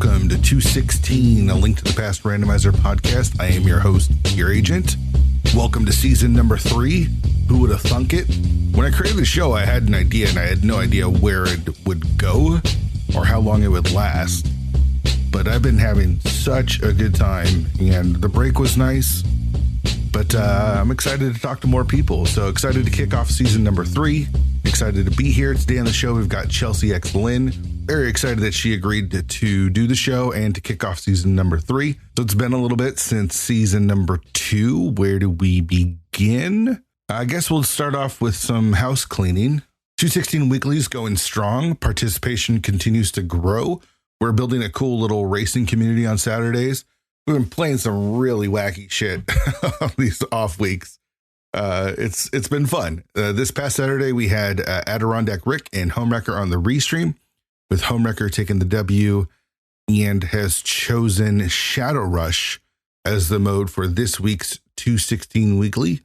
welcome to 216, a Link to the Past Randomizer podcast. I am your host, your agent. Welcome to season number 3. Who would have thunk it? When I created the show, I had an idea, and I had no idea where it would go or how long it would last. But I've been having such a good time, and the break was nice. But I'm excited to talk to more people. So excited to kick off season number 3. Excited to be here. Today on the show, we've got ChelseyxLynn. Very excited that she agreed to do the show and to kick off season number 3. So it's been a little bit since season number 2. Where do we begin? I guess we'll start off with some house cleaning. 216 Weekly's going strong. Participation continues to grow. We're building a cool little racing community on Saturdays. We've been playing some really wacky shit on these off weeks. It's been fun. This past Saturday, we had Adirondack Rick and Homewrecker on the restream, with Homewrecker taking the W and has chosen Shadow Rush as the mode for this week's 216 Weekly.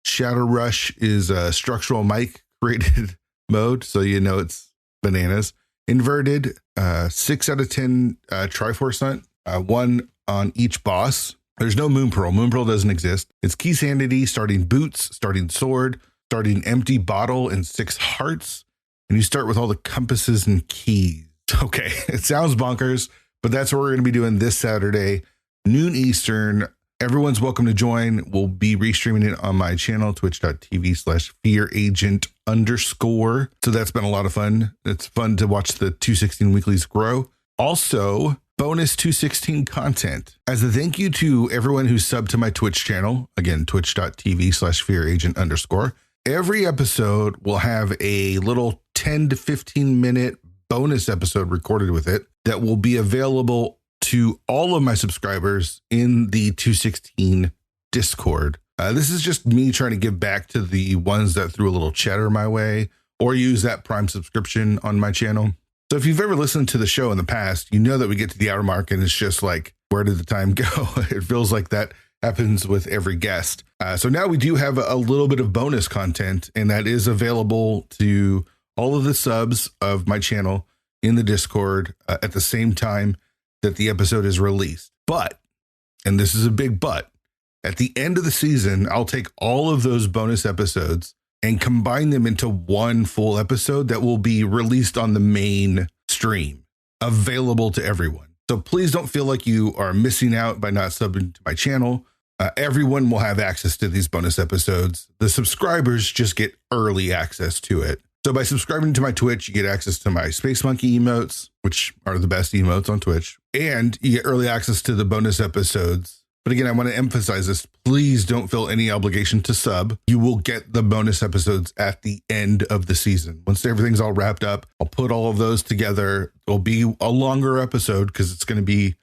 Shadow Rush is a structural mic created mode, so you know it's bananas. Inverted, 6 out of 10 Triforce Hunt, 1 on each boss. There's no Moon Pearl. Moon Pearl doesn't exist. It's Key Sanity, starting boots, starting sword, starting empty bottle, and 6 hearts. And you start with all the compasses and keys. Okay, it sounds bonkers, but that's what we're going to be doing this Saturday, noon Eastern. Everyone's welcome to join. We'll be restreaming it on my channel, twitch.tv/fearagent_. So that's been a lot of fun. It's fun to watch the 216 Weeklies grow. Also, bonus 216 content. As a thank you to everyone who's subbed to my Twitch channel, again, twitch.tv/fearagent_. Every episode will have a little 10 to 15 minute bonus episode recorded with it that will be available to all of my subscribers in the 216 Discord. This is just me trying to give back to the ones that threw a little cheddar my way or use that Prime subscription on my channel. So if you've ever listened to the show in the past, you know that we get to the hour mark and it's just like, where did the time go? It feels like that happens with every guest. So now we do have a little bit of bonus content, and that is available to all of the subs of my channel in the Discord at the same time that the episode is released. But, and this is a big but, at the end of the season, I'll take all of those bonus episodes and combine them into one full episode that will be released on the main stream, available to everyone. So please don't feel like you are missing out by not subbing to my channel. Everyone will have access to these bonus episodes. The subscribers just get early access to it. So by subscribing to my Twitch, you get access to my Space Monkey emotes, which are the best emotes on Twitch, and you get early access to the bonus episodes. But again, I want to emphasize this. Please don't feel any obligation to sub. You will get the bonus episodes at the end of the season. Once everything's all wrapped up, I'll put all of those together. It'll be a longer episode because it's going to be,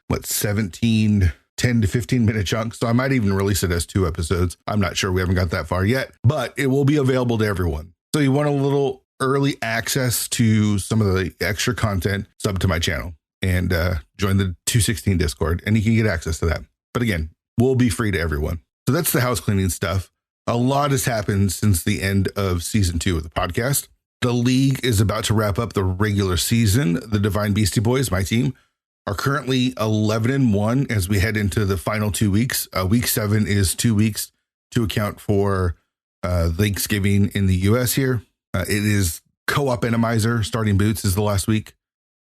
10 to 15 minute chunks. So I might even release it as 2 episodes. I'm not sure. We haven't got that far yet, but it will be available to everyone. So you want a little early access to some of the extra content, sub to my channel and join the 216 Discord, and you can get access to that. But again, we'll be free to everyone. So that's the house cleaning stuff. A lot has happened since the end of season 2 of the podcast. The league is about to wrap up the regular season. The Divine Beastie Boys, my team, are currently 11-1 as we head into the final 2 weeks. Week 7 is 2 weeks to account for Thanksgiving in the US here. It is co-op Enemizer. Starting boots is the last week.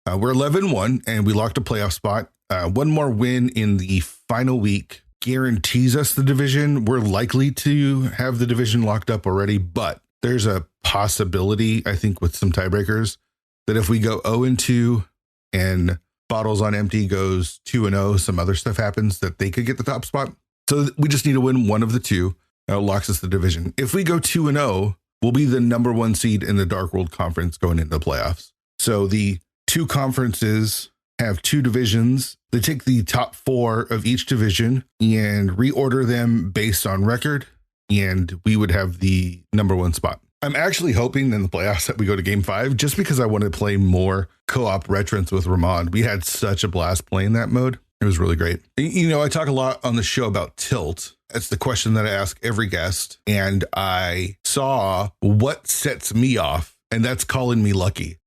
We're 11-1 and we locked a playoff spot. One more win in the final week guarantees us the division. We're likely to have the division locked up already, but there's a possibility, I think, with some tiebreakers, that if we go 0-2 and Bottles on Empty goes 2-0, some other stuff happens, that they could get the top spot. So we just need to win one of the two. That locks us the division. If we go 2-0, we'll be the number 1 seed in the Dark World Conference going into the playoffs. So the 2 conferences have 2 divisions. They take the top 4 of each division and reorder them based on record, and we would have the number 1 spot. I'm actually hoping in the playoffs that we go to game 5, just because I want to play more co-op Retrants with Ramon. We had such a blast playing that mode. It was really great. You know, I talk a lot on the show about tilt. That's the question that I ask every guest. And I saw what sets me off, and that's calling me lucky.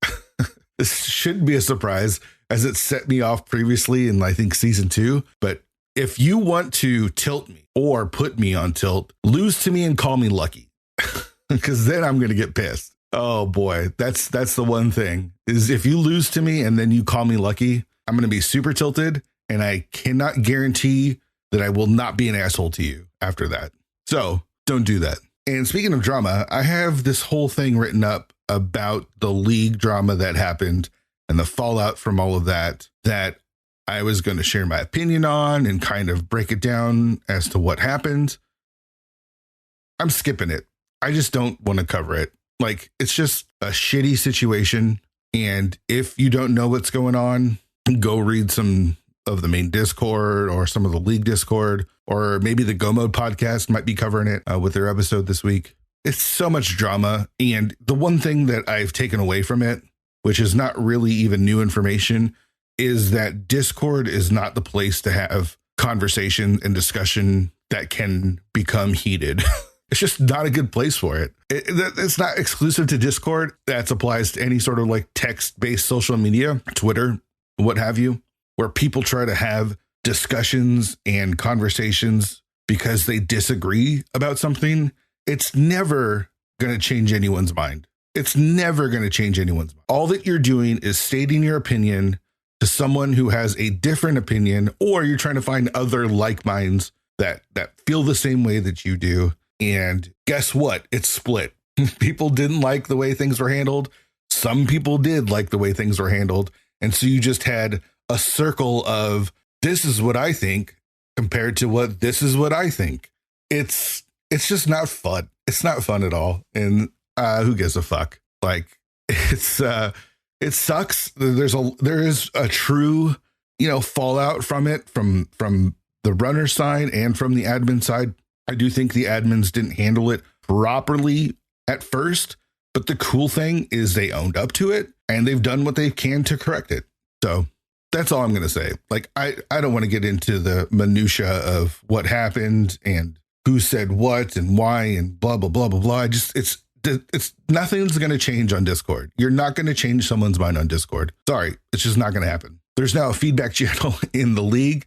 This shouldn't be a surprise. as it set me off previously in, I think, season 2. But if you want to tilt me or put me on tilt, lose to me and call me lucky, because then I'm going to get pissed. Oh boy, that's the one thing, is if you lose to me and then you call me lucky, I'm going to be super tilted, and I cannot guarantee that I will not be an asshole to you after that. So don't do that. And speaking of drama, I have this whole thing written up about the league drama that happened and the fallout from all of that I was going to share my opinion on and kind of break it down as to what happened. I'm skipping it. I just don't want to cover it. Like, it's just a shitty situation. And if you don't know what's going on, go read some of the main Discord or some of the league Discord, or maybe the Go Mode podcast might be covering it with their episode this week. It's so much drama. And the one thing that I've taken away from it, which is not really even new information, is that Discord is not the place to have conversation and discussion that can become heated. It's just not a good place for it. It's not exclusive to Discord. That applies to any sort of like text-based social media, Twitter, what have you, where people try to have discussions and conversations because they disagree about something. It's never going to change anyone's mind. It's never going to change anyone's mind. All that you're doing is stating your opinion to someone who has a different opinion, or you're trying to find other like minds that feel the same way that you do. And guess what? It's split. People didn't like the way things were handled. Some people did like the way things were handled. And so you just had a circle of, this is what I think compared to what this is what I think. It's just not fun. It's not fun at all. And who gives a fuck? Like, it sucks. There is a true, fallout from it, from the runner side and from the admin side. I do think the admins didn't handle it properly at first, but the cool thing is they owned up to it and they've done what they can to correct it. So that's all I'm going to say. Like, I don't want to get into the minutia of what happened and who said what and why and blah, blah, blah, blah, blah. It's nothing's going to change on Discord. You're not going to change someone's mind on Discord. Sorry. It's just not going to happen. There's now a feedback channel in the league,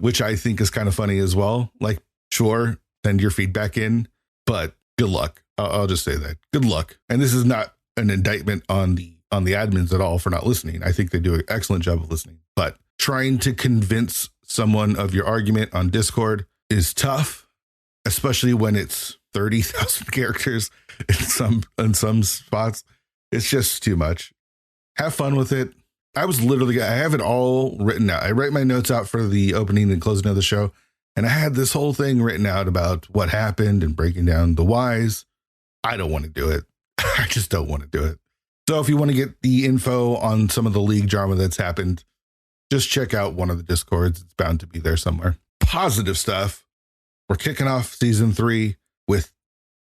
which I think is kind of funny as well. Like, sure, send your feedback in, but good luck. I'll just say that. Good luck. And this is not an indictment on the admins at all for not listening. I think they do an excellent job of listening. But trying to convince someone of your argument on Discord is tough, especially when it's 30,000 characters in some spots. It's just too much. Have fun with it. I have it all written out. I write my notes out for the opening and closing of the show. And I had this whole thing written out about what happened and breaking down the whys. I don't want to do it. I just don't want to do it. So if you want to get the info on some of the league drama that's happened, just check out one of the Discords. It's bound to be there somewhere. Positive stuff. We're kicking off season 3 with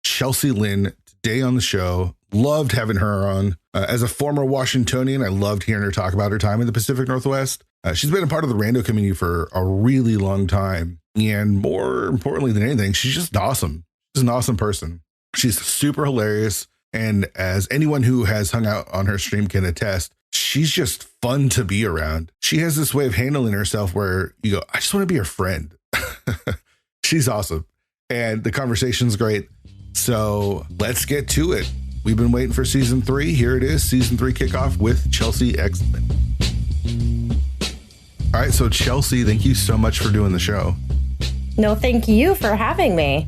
ChelseyxLynn today on the show. Loved having her on. As a former Washingtonian, I loved hearing her talk about her time in the Pacific Northwest. She's been a part of the rando community for a really long time. And more importantly than anything, she's just awesome. She's an awesome person. She's super hilarious. And as anyone who has hung out on her stream can attest, she's just fun to be around. She has this way of handling herself where you go, I just want to be her friend. She's awesome. And the conversation's great. So let's get to it. We've been waiting for season 3. Here it is, season 3 kickoff with ChelseyxLynn. All right, so Chelsey, thank you so much for doing the show. No, thank you for having me.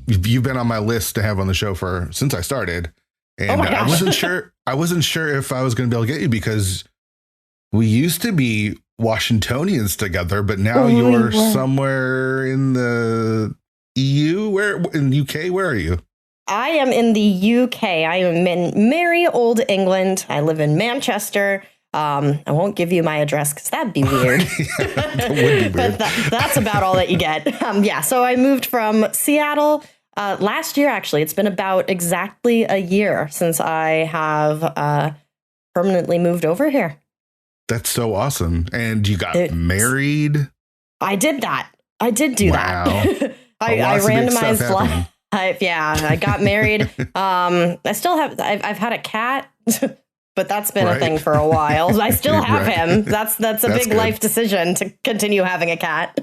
You've been on my list to have on the show since I started, and I wasn't sure. I wasn't sure if I was going to be able to get you because we used to be Washingtonians together, but now you're somewhere in the EU. Where in the UK? Where are you? I am in the UK. I am in merry old England. I live in Manchester. I won't give you my address because that'd be weird. That would be weird. But that's about all that you get. So I moved from Seattle last year, actually. It's been about exactly a year since I have permanently moved over here. That's so awesome. And you got married? I did that. I did do that. I randomized life. I got married. I still have, I've had a cat. but that's been a thing for a while. I still have him. That's a big good. life decision to continue having a cat.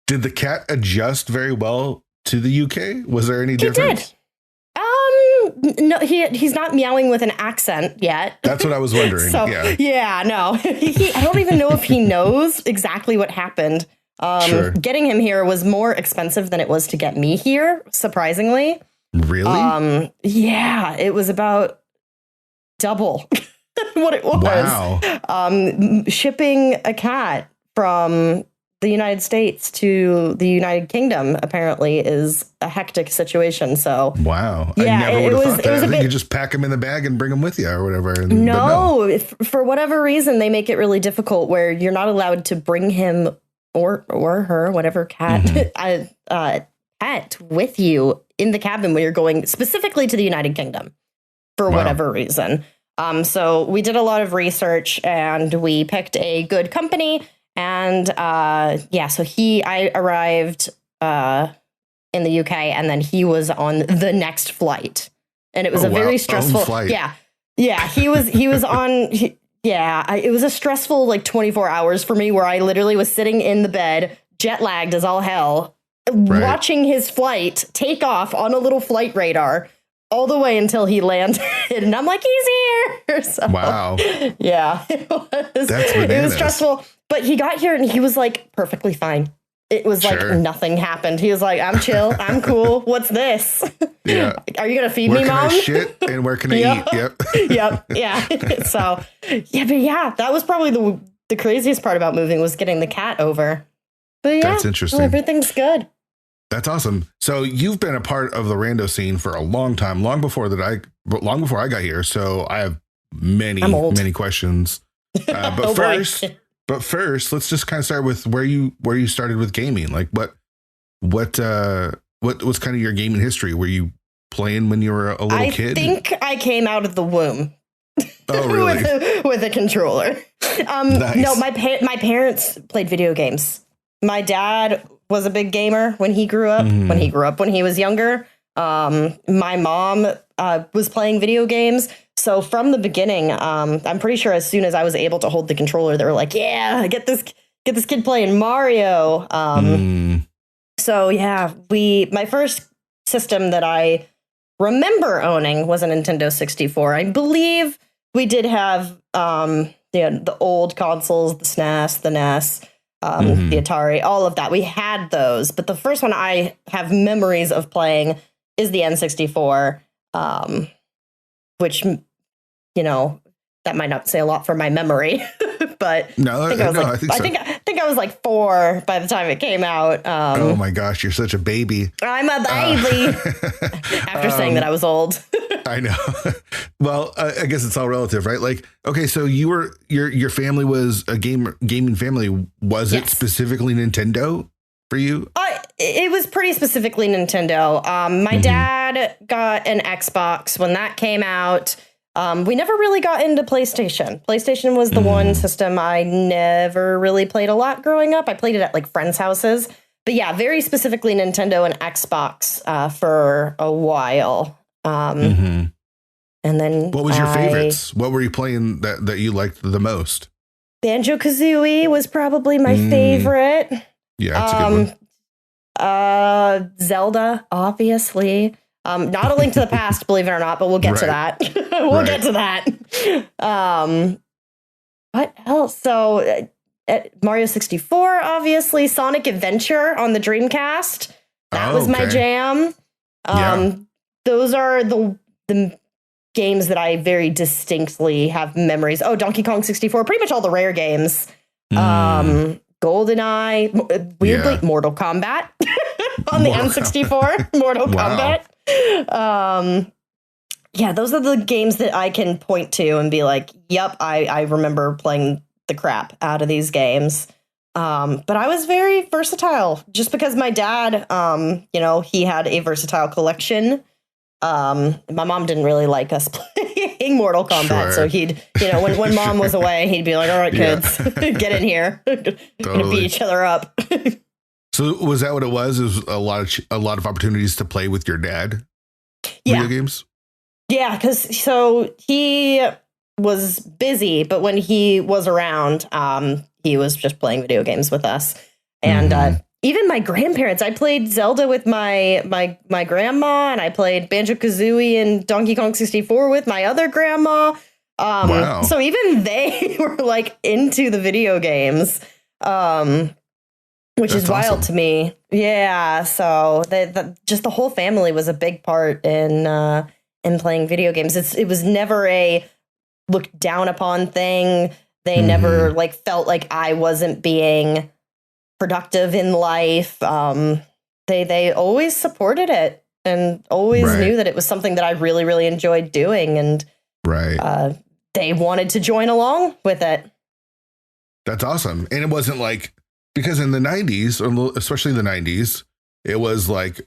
Did the cat adjust very well to the UK? Was there any difference? He did. No, he's not meowing with an accent yet. That's what I was wondering. So, yeah, no. I don't even know if he knows exactly what happened. Getting him here was more expensive than it was to get me here, surprisingly. Really? Yeah, it was about double what it was. Wow. Shipping a cat from the United States to the United Kingdom apparently is a hectic situation. So wow, yeah, I never would have thought that. I think you just pack them in the bag and bring them with you or whatever. No, for whatever reason, they make it really difficult where you're not allowed to bring him or her, whatever cat, pet with you in the cabin when you're going specifically to the United Kingdom for whatever reason. So we did a lot of research and we picked a good company. And so I arrived in the UK and then he was on the next flight. And it was very stressful flight. Yeah, he was on it was a stressful like 24 hours for me where I literally was sitting in the bed, jet lagged as all hell, watching his flight take off on a little flight radar all the way until he landed. And I'm like, he's here. So, wow. Yeah, it was. That's bananas. It was stressful. But he got here and he was like perfectly fine. It was like nothing happened. He was like, I'm chill. I'm cool. What's this? Yeah. Are you going to feed me, Mom? Where can I shit and where can I eat? Yep. Yep. Yeah. So, that was probably the craziest part about moving was getting the cat over. But yeah, that's interesting. Everything's good. That's awesome. So you've been a part of the rando scene for a long time, long before I got here. So I have many questions. But first, let's just kind of start with where you started with gaming. Like what was kind of your gaming history? Were you playing when you were a little kid? I think I came out of the womb. Oh, really? with a controller. Nice. No, my parents played video games. My dad was a big gamer when he grew up. When he was younger. My mom was playing video games. So from the beginning, I'm pretty sure as soon as I was able to hold the controller, they were like, "Yeah, get this kid playing Mario." So yeah, my first system that I remember owning was a Nintendo 64. I believe we did have the old consoles, the SNES, the NES, the Atari, all of that. We had those, but the first one I have memories of playing is the N64, which, that might not say a lot for my memory, but no, I think I was like 4 by the time it came out. Oh my gosh, you're such a baby. I'm a baby. After saying that I was old. I know. Well, I guess it's all relative, right? Like, okay, so your family was a gaming family. Was it specifically Nintendo for you? It was pretty specifically Nintendo. My dad got an Xbox when that came out. We never really got into PlayStation. PlayStation was the one system I never really played a lot growing up. I played it at like friends' houses. But yeah, very specifically Nintendo and Xbox for a while. And then what was your favorites? What were you playing that you liked the most? Banjo-Kazooie was probably my favorite. Yeah, that's a good one. Zelda, obviously. Not A Link to the Past, believe it or not, but we'll get to that. We'll get to that. What else? So Mario 64, obviously. Sonic Adventure on the Dreamcast. That was my jam. Those are the games that I very distinctly have memories. Oh, Donkey Kong 64, pretty much all the Rare games. GoldenEye, weirdly, Mortal Kombat on the N64. Mortal Kombat. Those are the games that I can point to and be like, yep, I remember playing the crap out of these games. But I was very versatile just because my dad, he had a versatile collection. My mom didn't really like us playing Mortal Kombat. So he'd, when mom was away, he'd be like, all right, kids, get in here. Gonna beat each other up. So was that what it was? It was a lot of opportunities to play with your dad? Video games? Yeah, because so he was busy, but when he was around, he was just playing video games with us. And even my grandparents, I played Zelda with my grandma, and I played Banjo-Kazooie and Donkey Kong 64 with my other grandma. Wow. So even they were like into the video games, which is wild to me. Yeah. So just the whole family was a big part in playing video games. It was never a looked down upon thing. They never like felt like I wasn't being productive in life. They always supported it and always knew that it was something that I really, really enjoyed doing. And they wanted to join along with it. That's awesome. And it wasn't like, because in the 90s, or especially the 90s, it was like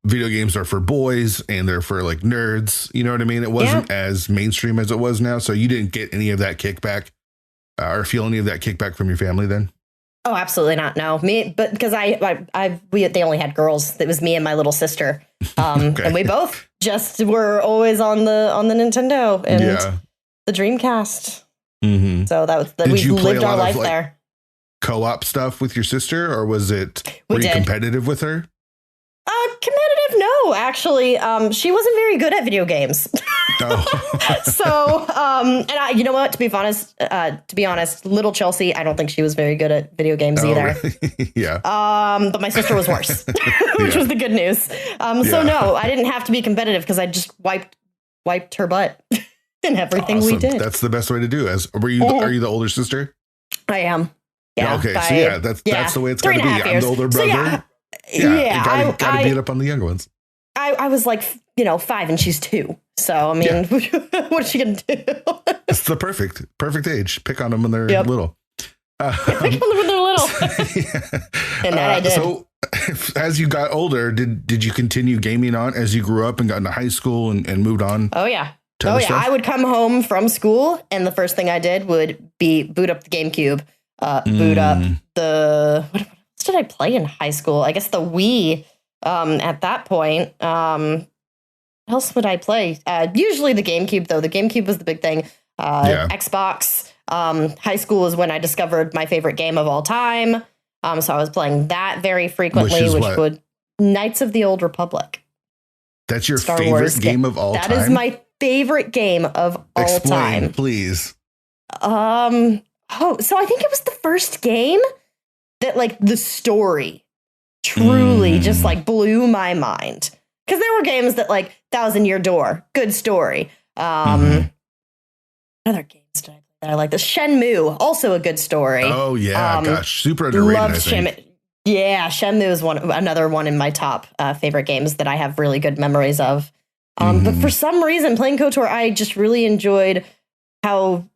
video games are for boys and they're for like nerds. You know what I mean? It wasn't as mainstream as it was now. So you didn't get any of that kickback or feel any of that kickback from your family then? Oh, absolutely not. No, but because they only had girls. It was me and my little sister, and we both just were always on the Nintendo and the Dreamcast. So we lived our life there. Co-op stuff with your sister, or were you competitive with her? Competitive? No, actually, she wasn't very good at video games. So, and you know what? To be honest, little Chelsey, I don't think she was very good at video games either. Really? Yeah. But my sister was worse, which was the good news. So no, I didn't have to be competitive because I just wiped her butt in everything we did. That's the best way to do it. Are you the older sister? I am. Yeah. Okay. So that's the way it's got to be. I'm the older brother. So gotta beat up on the younger ones. I was like, 5 and she's 2. So, I mean, what is she going to do? It's the perfect age. Pick on them when they're little. Pick on them when they're little. And that I did. So as you got older, did you continue gaming on as you grew up and got into high school and moved on? Oh, yeah. I would come home from school and the first thing I did would be boot up the GameCube, boot up what did I play in high school? I guess the Wii. At that point, what else would I play? Usually the GameCube, though. The GameCube was the big thing. Xbox. High school is when I discovered my favorite game of all time. So I was playing that very frequently, which would Knights of the Old Republic. That's your Star favorite Wars game of all time? That is my favorite game of all time. Please. So I think it was the first game that like the story truly just like blew my mind, because there were games that like 1,000-Year Door, good story. Other games did I play that I like? The Shenmue, also a good story. Oh yeah, gosh, super underrated. Loved Shenmue. Yeah, Shenmue is another one in my top favorite games that I have really good memories of. But for some reason, playing KOTOR, I just really enjoyed how.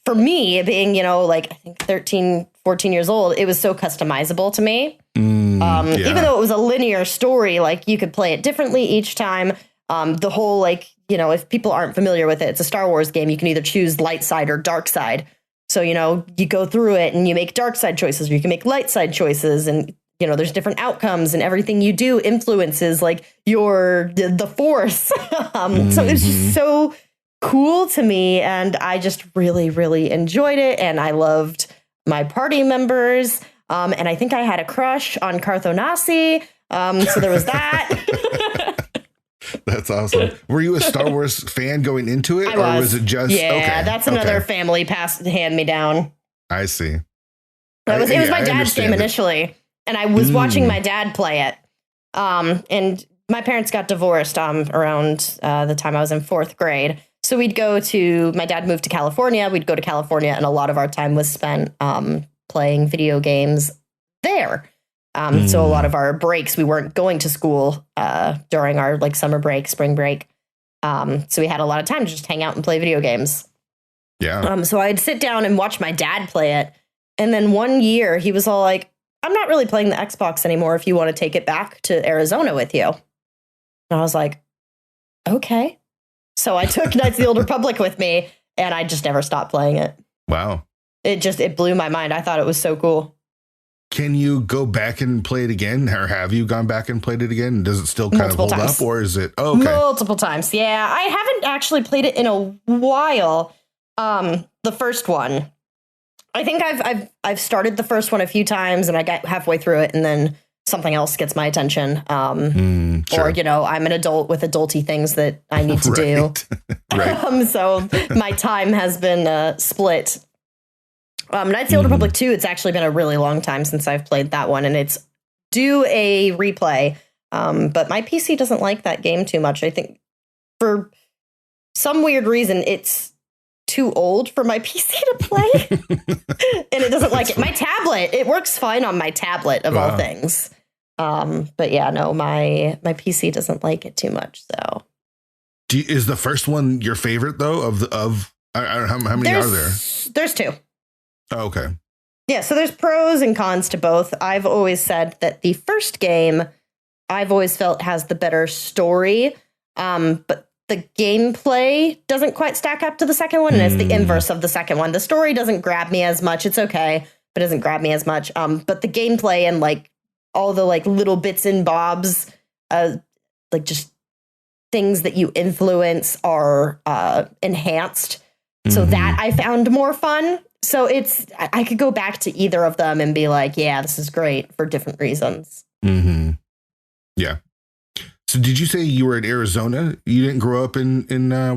For me, being, like I think 13, 14 years old, it was so customizable to me. Even though it was a linear story, like you could play it differently each time. The whole, if people aren't familiar with it, it's a Star Wars game. You can either choose light side or dark side. So, you go through it and you make dark side choices, or you can make light side choices. And, there's different outcomes, and everything you do influences like the Force. So it's just so cool to me, and I just really, really enjoyed it, and I loved my party members, and I think I had a crush on Carthonasi, so there was that. That's awesome. Were you a Star Wars fan going into it, or was it just that's another family hand me down. I see. It was my dad's game initially, and I was watching my dad play it, and my parents got divorced around the time I was in 4th grade. So my dad moved to California. We'd go to California, and a lot of our time was spent playing video games there. So a lot of our breaks, we weren't going to school during our summer break, spring break. So we had a lot of time to just hang out and play video games. Yeah. So I'd sit down and watch my dad play it. And then one year he was all like, I'm not really playing the Xbox anymore if you want to take it back to Arizona with you. And I was like, okay. So I took Knights of the Old Republic with me, and I just never stopped playing it. Wow. It blew my mind. I thought it was so cool. Can you go back and play it again, or have you gone back and played it again? Does it still kind of hold up, or is it okay? Multiple times. Yeah, I haven't actually played it in a while. The first one. I think I've started the first one a few times and I got halfway through it and then something else gets my attention. Sure. Or, I'm an adult with adulty things that I need to do. Right. So my time has been split. Knights of the Old Republic 2, it's actually been a really long time since I've played that one and it's due a replay. But my PC doesn't like that game too much. I think for some weird reason, it's too old for my PC to play. And it doesn't like it. My tablet, it works fine on my tablet of all things. But yeah, no, my PC doesn't like it too much. So is the first one your favorite though of I don't know how many are there? There's two. Oh, okay. Yeah, so there's pros and cons to both. I've always said that the first game I've always felt has the better story. But the gameplay doesn't quite stack up to the second one, and it's the inverse of the second one. The story doesn't grab me as much. It's okay, but it doesn't grab me as much. But the gameplay and like all the like little bits and bobs, like just things that you influence are enhanced. So that I found more fun. So I could go back to either of them and be like, yeah, this is great for different reasons. Mm-hmm. Yeah. So did you say you were in Arizona? You didn't grow up in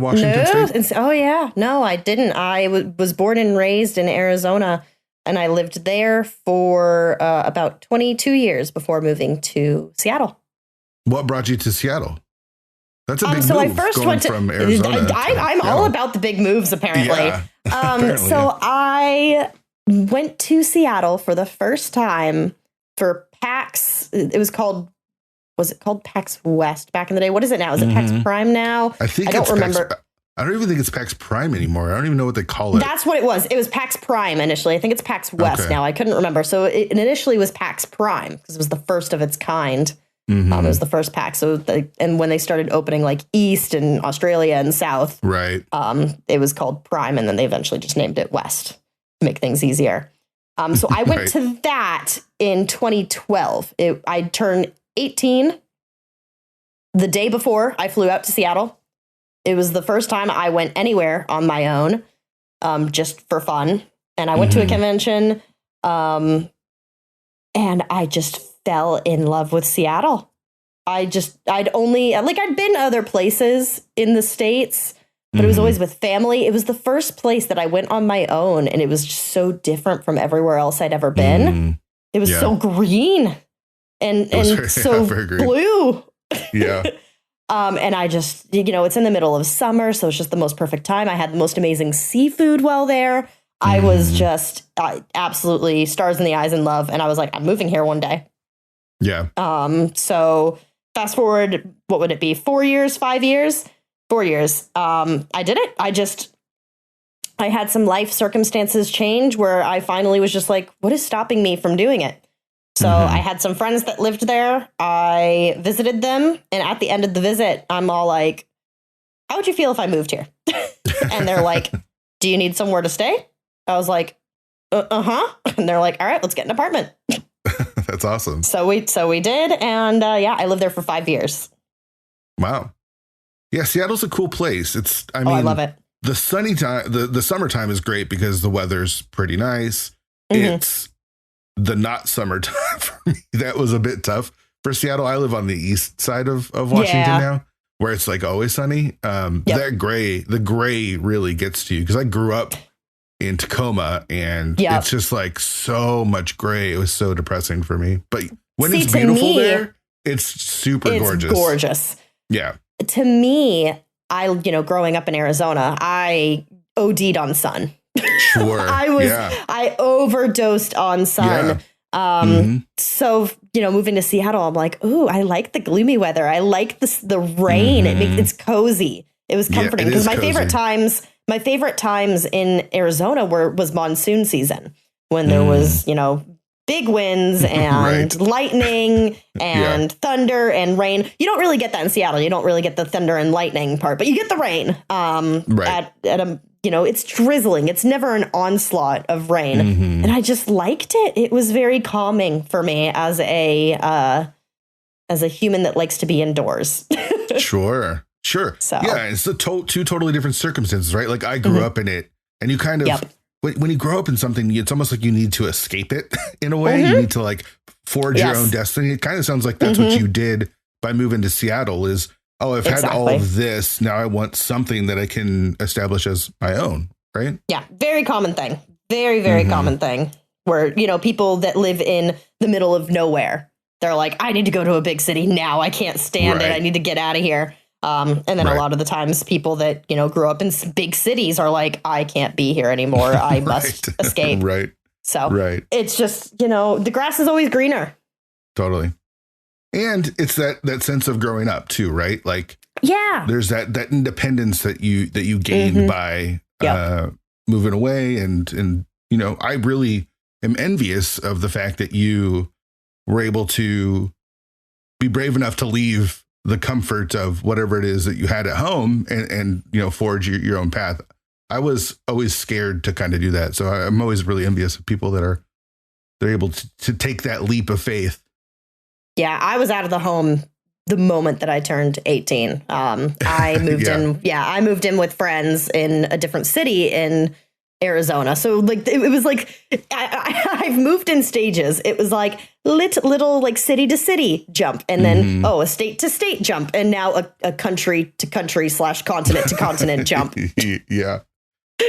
Washington State? Oh, yeah. No, I didn't. I was born and raised in Arizona, and I lived there for about 22 years before moving to Seattle. What brought you to Seattle? That's a big so move. I first went to from Arizona. I'm all about the big moves, apparently. Yeah, apparently. So I went to Seattle for the first time for PAX. Was it called PAX West back in the day? What is it now? Is it PAX Prime now? I don't remember. I don't even think it's PAX Prime anymore. I don't even know what they call it. That's what it was. It was PAX Prime initially. I think it's PAX West now. I couldn't remember. So it initially was PAX Prime because it was the first of its kind. It was the first PAX. So and when they started opening like East and Australia and South, right? It was called Prime, and then they eventually just named it West to make things easier. So I went to that in 2012. I turned 18 the day before I flew out to Seattle. It was the first time I went anywhere on my own, just for fun. And I went to a convention, and I just fell in love with Seattle. I'd been other places in the States, but it was always with family. It was the first place that I went on my own, and it was just so different from everywhere else I'd ever been. It was so green and so blue. Yeah. And I just, it's in the middle of summer, so it's just the most perfect time. I had the most amazing seafood while there. I was just absolutely stars in the eyes in love. And I was like, I'm moving here one day. Yeah. So fast forward, what would it be? 4 years, 5 years? 4 years. I did it. I had some life circumstances change where I finally was just like, what is stopping me from doing it? So I had some friends that lived there. I visited them. And at the end of the visit, I'm all like, how would you feel if I moved here? And they're like, do you need somewhere to stay? I was like, uh-huh. And they're like, all right, let's get an apartment. That's awesome. So we did. And I lived there for 5 years. Wow. Yeah, Seattle's a cool place. I love it. The sunny time, the summertime is great because the weather's pretty nice. It's the not summertime for me. That was a bit tough for Seattle. I live on the east side of Washington now, where it's like always sunny. The gray really gets to you because I grew up in Tacoma and it's just like so much gray. It was so depressing for me. But when it's beautiful there, it's super gorgeous. Yeah. To me, growing up in Arizona, I OD'd on sun. Sure. I overdosed on sun. Yeah. So, moving to Seattle, I'm like, ooh, I like the gloomy weather. I like the rain. It's cozy. It was comforting because my favorite times in Arizona was monsoon season when there was, big winds and lightning and thunder and rain. You don't really get that in Seattle. You don't really get the thunder and lightning part, but you get the rain. It's drizzling. It's never an onslaught of rain. And I just liked it. It was very calming for me as a human that likes to be indoors. Sure. So. Yeah, it's two totally different circumstances, right? Like I grew up in it And you kind of, Yep. when you grow up in something, it's almost like you need to escape it in a way. You need to like forge your own destiny. It kind of sounds like that's what you did by moving to Seattle is, oh, I've had all of this. Now I want something that I can establish as my own. Right. Yeah. Very common thing. Very, very common thing where, you know, people that live in the middle of nowhere, they're like, I need to go to a big city now. I can't stand it. I need to get out of here. And then a lot of the times people that, you know, grew up in big cities are like, I can't be here anymore. I must escape. So it's just, you know, the grass is always greener. Totally. And it's that sense of growing up too, right? Like, there's that independence that you gain by moving away. And, you know, I really am envious of the fact that you were able to be brave enough to leave the comfort of whatever it is that you had at home and you know, forge your own path. I was always scared to kind of do that. So I'm always really envious of people that they're able to take that leap of faith. Yeah, I was out of the home the moment that I turned 18. I moved in. Yeah, I moved in with friends in a different city in Arizona. So like it was like I've moved in stages. It was like little like city to city jump, and then a state to state jump, and now a country to country / continent to continent jump. Yeah.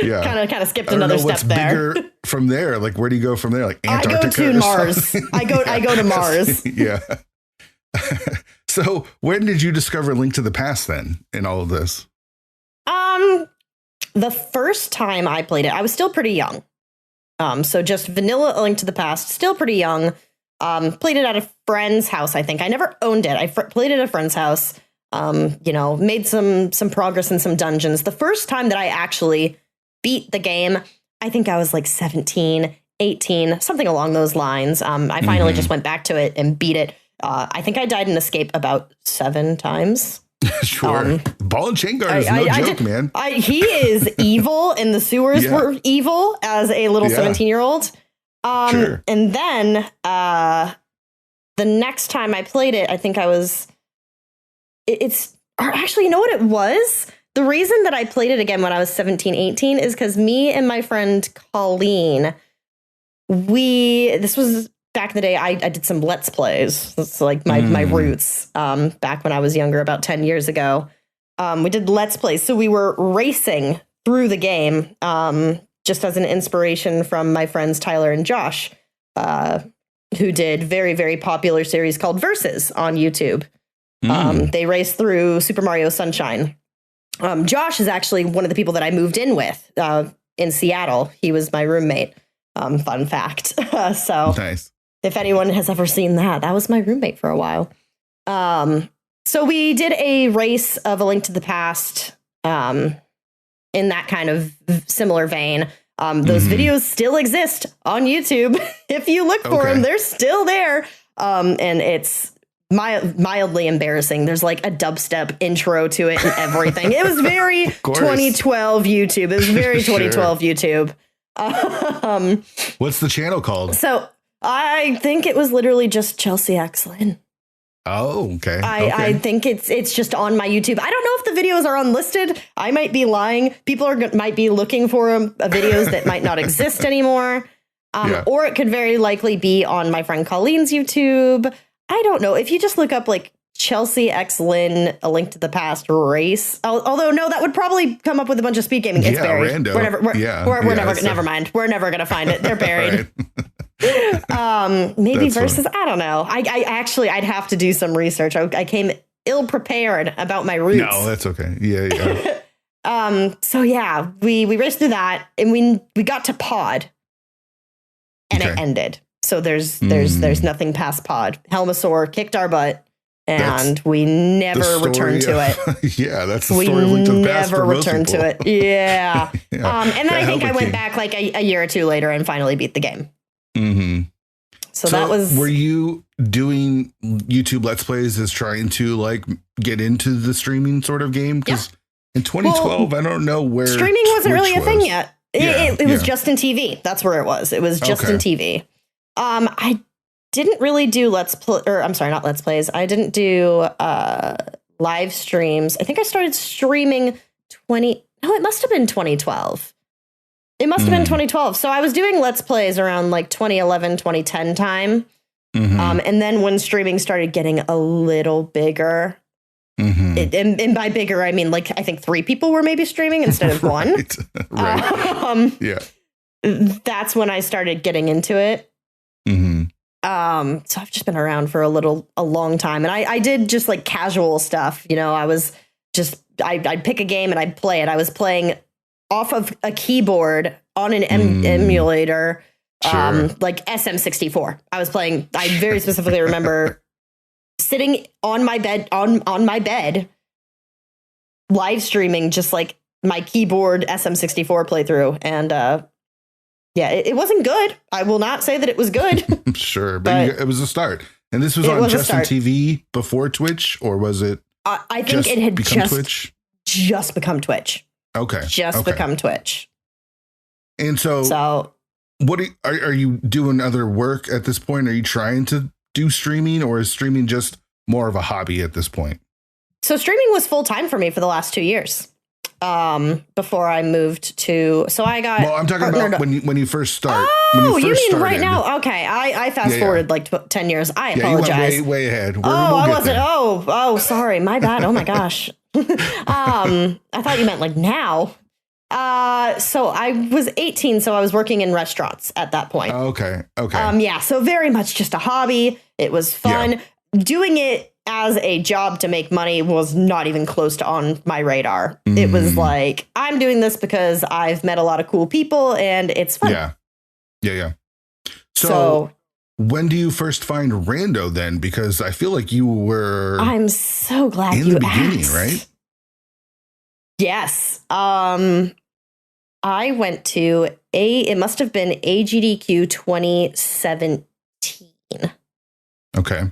Kind of skipped another step there. Bigger from there, like where do you go from there? Like Antarctica. I go to Mars. I go to Mars. Yeah. So when did you discover Link to the Past then in all of this? The first time I played it, I was still pretty young. So just vanilla Link to the Past, still pretty young. Played it at a friend's house, I think. I never owned it. I played it at a friend's house. You know, made some progress in some dungeons. The first time that I actually beat the game, I think I was like 17, 18, something along those lines. I finally just went back to it and beat it. I think I died in Escape about 7 times. Sure. Ball and chain guard is no joke, man. He is evil, and the sewers were evil as a little 17-year-old. And then the next time I played it, I think I was... Actually, you know what it was? The reason that I played it again when I was 17, 18 is because me and my friend Colleen, this was back in the day, I did some Let's Plays. That's like my roots back when I was younger, about 10 years ago. We did Let's Plays. So we were racing through the game just as an inspiration from my friends Tyler and Josh, who did very, very popular series called Versus on YouTube. They raced through Super Mario Sunshine. Josh is actually one of the people that I moved in with in Seattle. He was my roommate. Fun fact. So nice. If anyone has ever seen that was my roommate for a while. So we did a race of A Link to the Past in that kind of similar vein. Those videos still exist on YouTube. If you look for them, they're still there. And it's mildly embarrassing. There's like a dubstep intro to it and everything. It was very 2012 YouTube. It was very 2012 YouTube. What's the channel called? So I think it was literally just ChelseyxLynn. Oh, okay. I think it's just on my YouTube. I don't know if the videos are unlisted. I might be lying. People might be looking for videos that might not exist anymore. Or it could very likely be on my friend Colleen's YouTube. I don't know. If you just look up like ChelseyxLynn, A Link to the Past race. Although no, that would probably come up with a bunch of speed gaming. It's buried. Rando. Never mind. We're never gonna find it. They're buried. Maybe that's Versus. Funny. I don't know. I'd have to do some research. I came ill prepared about my roots. No, that's okay. Yeah. So yeah, we raced through that, and we got to Pod, and it ended. So there's nothing past Pod. Helmasaur kicked our butt, and we never returned to it. Yeah, that's the story of Link to the Past. We never returned to it. Yeah. And then I think I went back like a year or two later and finally beat the game. So that was. Were you doing YouTube Let's Plays as trying to like get into the streaming sort of game? Because in 2012, I don't know where streaming wasn't really a thing yet. It was just in TV. That's where it was. It was just in TV. I didn't really do not Let's Plays. I didn't do live streams. I think I started streaming it must have been 2012. It must have been 2012. So I was doing Let's Plays around like 2011, 2010 time. And then when streaming started getting a little bigger, and by bigger, I mean, like, I think 3 people were maybe streaming instead of 1. Right. Yeah. That's when I started getting into it. So I've just been around for a long time. And I did just like casual stuff. You know, I was just, I'd pick a game and I'd play it. I was playing off of a keyboard on an emulator, like SM64. I was playing, I very specifically remember sitting on my bed, on my bed, live streaming just like my keyboard SM64 playthrough. And yeah, it wasn't good. I will not say that it was good. Sure, but it was a start. And this was on Justin TV before Twitch, or was it? I think it had Twitch? Just become Twitch. Okay. Become Twitch. And so what are you doing other work at this point? Are you trying to do streaming, or is streaming just more of a hobby at this point? So streaming was full time for me for the last 2 years. Before I moved to, so I got. Well, I'm talking about when you first start. Oh, you mean right now? Okay, I fast forwarded like 10 years. I apologize. You went way ahead. I wasn't. Oh, sorry, my bad. Oh my gosh. I thought you meant like now. So I was 18, so I was working in restaurants at that point. Okay. Yeah, so very much just a hobby. It was fun. Doing it as a job to make money was not even close to on my radar. It was like, I'm doing this because I've met a lot of cool people and it's fun. Yeah. So when do you first find Rando then? Because I feel like you were. I'm so glad in you the beginning, asked. Right? Yes. I went to it must have been AGDQ 2017. Okay.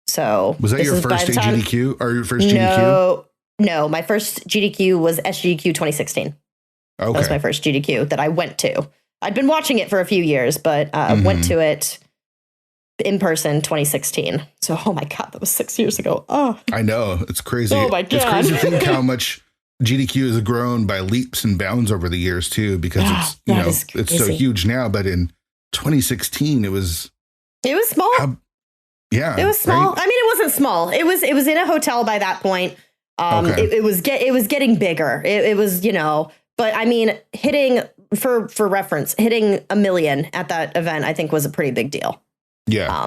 So was that your first AGDQ or your first GDQ? No, my first GDQ was SGDQ 2016. Okay. That was my first GDQ that I went to. I'd been watching it for a few years, but went to it in person 2016. So, oh my God, that was 6 years ago. Oh, I know. It's crazy. Oh my God. It's crazy to think how much GDQ has grown by leaps and bounds over the years too, because it's so huge now. But in 2016, it was small. It was small. Right? I mean, it wasn't small. It was in a hotel by that point. It was getting bigger. It was, but I mean, hitting for reference, hitting 1 million at that event, I think was a pretty big deal. Yeah.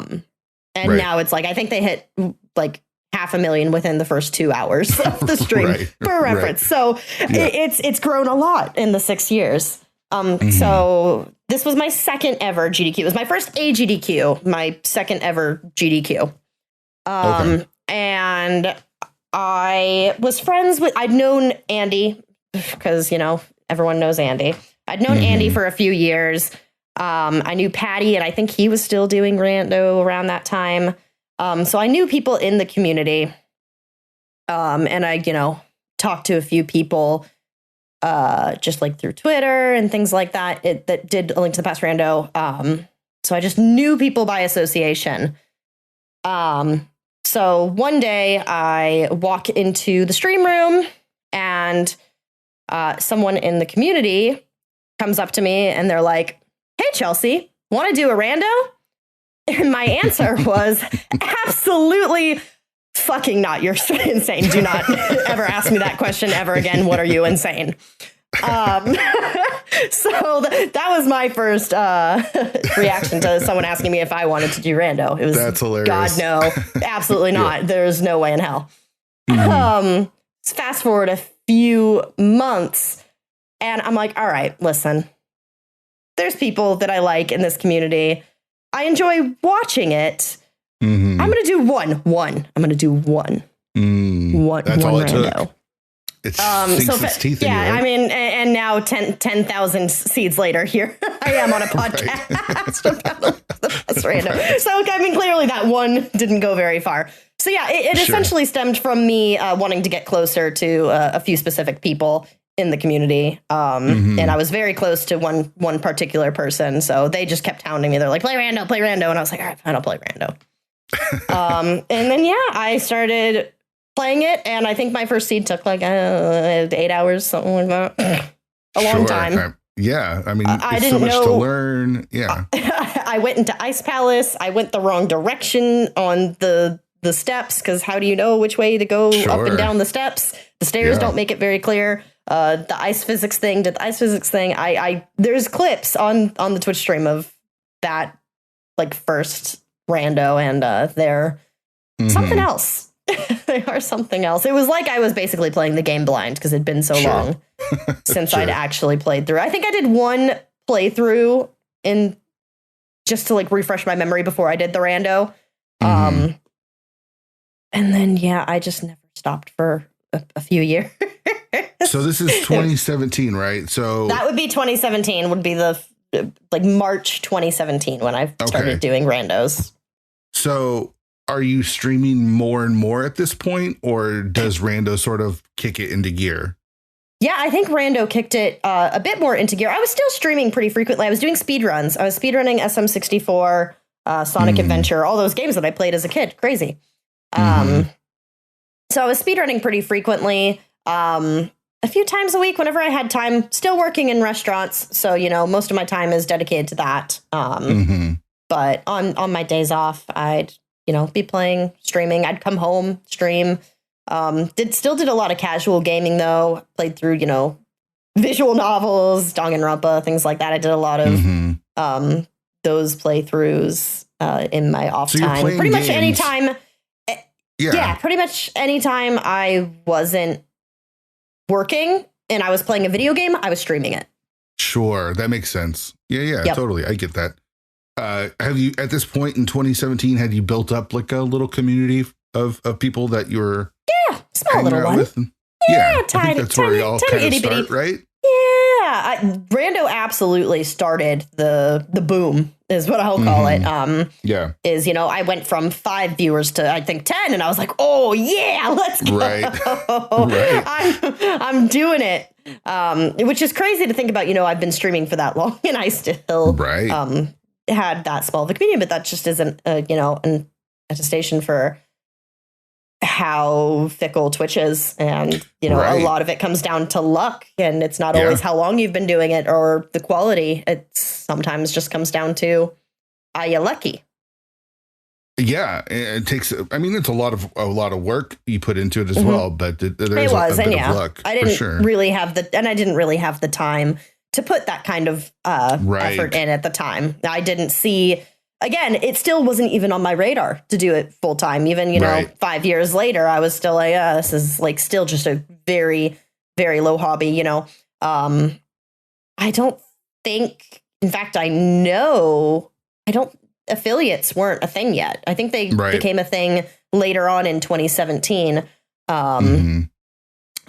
Now it's like, I think they hit like 500,000 within the first 2 hours of the stream for reference. So it's grown a lot in the 6 years. So this was my second ever GDQ. It was my first AGDQ, my second ever GDQ. And I was friends with, I'd known Andy because, everyone knows Andy. I'd known Andy for a few years. I knew Patty, and I think he was still doing Rando around that time. So I knew people in the community. And I, talked to a few people just like through Twitter and things like that, that did a Link to the Past Rando. So I just knew people by association. So one day I walk into the stream room and someone in the community comes up to me and they're like, "Hey, Chelsey, want to do a rando?" And my answer was, absolutely fucking not. You're insane. Do not ever ask me that question ever again. What are you, insane? So that was my first reaction to someone asking me if I wanted to do rando. It was, that's hilarious. God, no, absolutely not. There's no way in hell. Fast forward a few months and I'm like, all right, listen, there's people that I like in this community. I enjoy watching it. I'm going to do one. I'm going to do one. That's all it rando. Took. It sinks its teeth in you, right? I mean, and now 10,000 seeds later, here I am on a podcast about the best rando. So, I mean, clearly that one didn't go very far. So, yeah, it essentially stemmed from me wanting to get closer to a few specific people in the community. And I was very close to one particular person. So they just kept hounding me. They're like, play rando. And I was like, all right, fine, I'll play rando. And then, I started playing it. And I think my first seed took like 8 hours, something like that. A long time. Yeah. I mean, I it's didn't so much know to learn. Yeah. I went into Ice Palace. I went the wrong direction on the steps, because how do you know which way to go up and down the steps? The stairs don't make it very clear. The ice physics thing did the ice physics thing. I there's clips on the Twitch stream of that, like, first rando, and they're something else. They are something else. It was like I was basically playing the game blind, because it'd been so long since I'd actually played through. I think I did one playthrough in just to, like, refresh my memory before I did the rando. And then, I just never stopped for a few years. So this is 2017, right? So that would be 2017, would be the, like, March 2017 when I started doing randos. So are you streaming more and more at this point, or does rando sort of kick it into gear? Yeah, I think rando kicked it a bit more into gear. I was still streaming pretty frequently. I was doing speedruns. I was speedrunning SM64, Sonic Adventure, all those games that I played as a kid. Crazy. So I was speedrunning pretty frequently, a few times a week whenever I had time, still working in restaurants. So, most of my time is dedicated to that. But on my days off, I'd, be playing, streaming. I'd come home, stream. Still did a lot of casual gaming, though. Played through, visual novels, Danganronpa, things like that. I did a lot of those playthroughs in my off time. Pretty much anytime. Yeah, pretty much anytime I wasn't working and I was playing a video game, I was streaming it. Sure, that makes sense. Yeah, totally. I get that. Have you, at this point in 2017, had you built up like a little community of people that you're small little one with? Tiny, I think that's where y'all kind of start, right? Yeah, rando absolutely started the boom, is what I'll call it. Is, I went from 5 viewers to, I think, 10, and I was like, oh yeah, let's go. Right. I'm doing it. Which is crazy to think about. I've been streaming for that long, and I still had that small of a community, but that just isn't an attestation for how fickle Twitch is. And, a lot of it comes down to luck, and it's not always how long you've been doing it or the quality. It sometimes just comes down to, are you lucky? Yeah, it takes, it's a lot of work you put into it as well, but there's a bit of luck. I didn't really have the time to put that kind of effort in at the time. I didn't see, again, it still wasn't even on my radar to do it full time. Even, 5 years later, I was still like, this is like still just a very, very low hobby, I don't think, in fact, affiliates weren't a thing yet. I think they became a thing later on in 2017.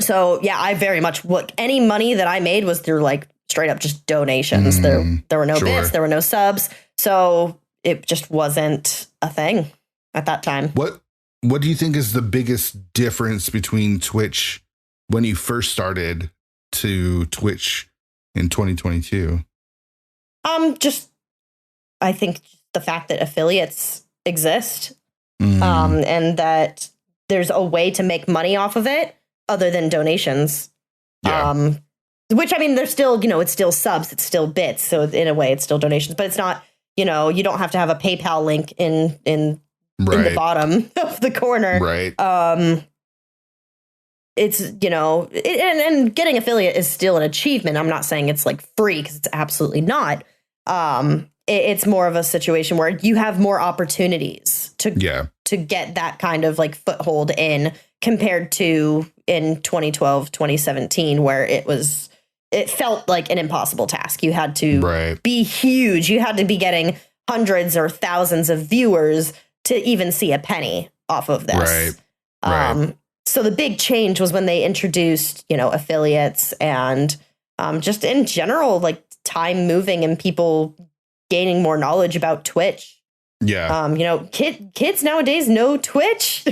So yeah, I very much, any money that I made was through, like, straight up just donations. There were no bits, there were no subs. So it just wasn't a thing at that time. What do you think is the biggest difference between Twitch when you first started to Twitch in 2022? I think the fact that affiliates exist, and that there's a way to make money off of it other than donations. Which, there's still, it's still subs, it's still bits. So in a way, it's still donations, but it's not, you don't have to have a PayPal link in the bottom of the corner. Right. It's, and getting affiliate is still an achievement. I'm not saying it's like free, because it's absolutely not. It's more of a situation where you have more opportunities to get that kind of, like, foothold in, compared to in 2012, 2017, where it felt like an impossible task. You had to be huge. You had to be getting hundreds or thousands of viewers to even see a penny off of this. So the big change was when they introduced, affiliates, and just in general, like, time moving and people gaining more knowledge about Twitch. Kids nowadays know Twitch.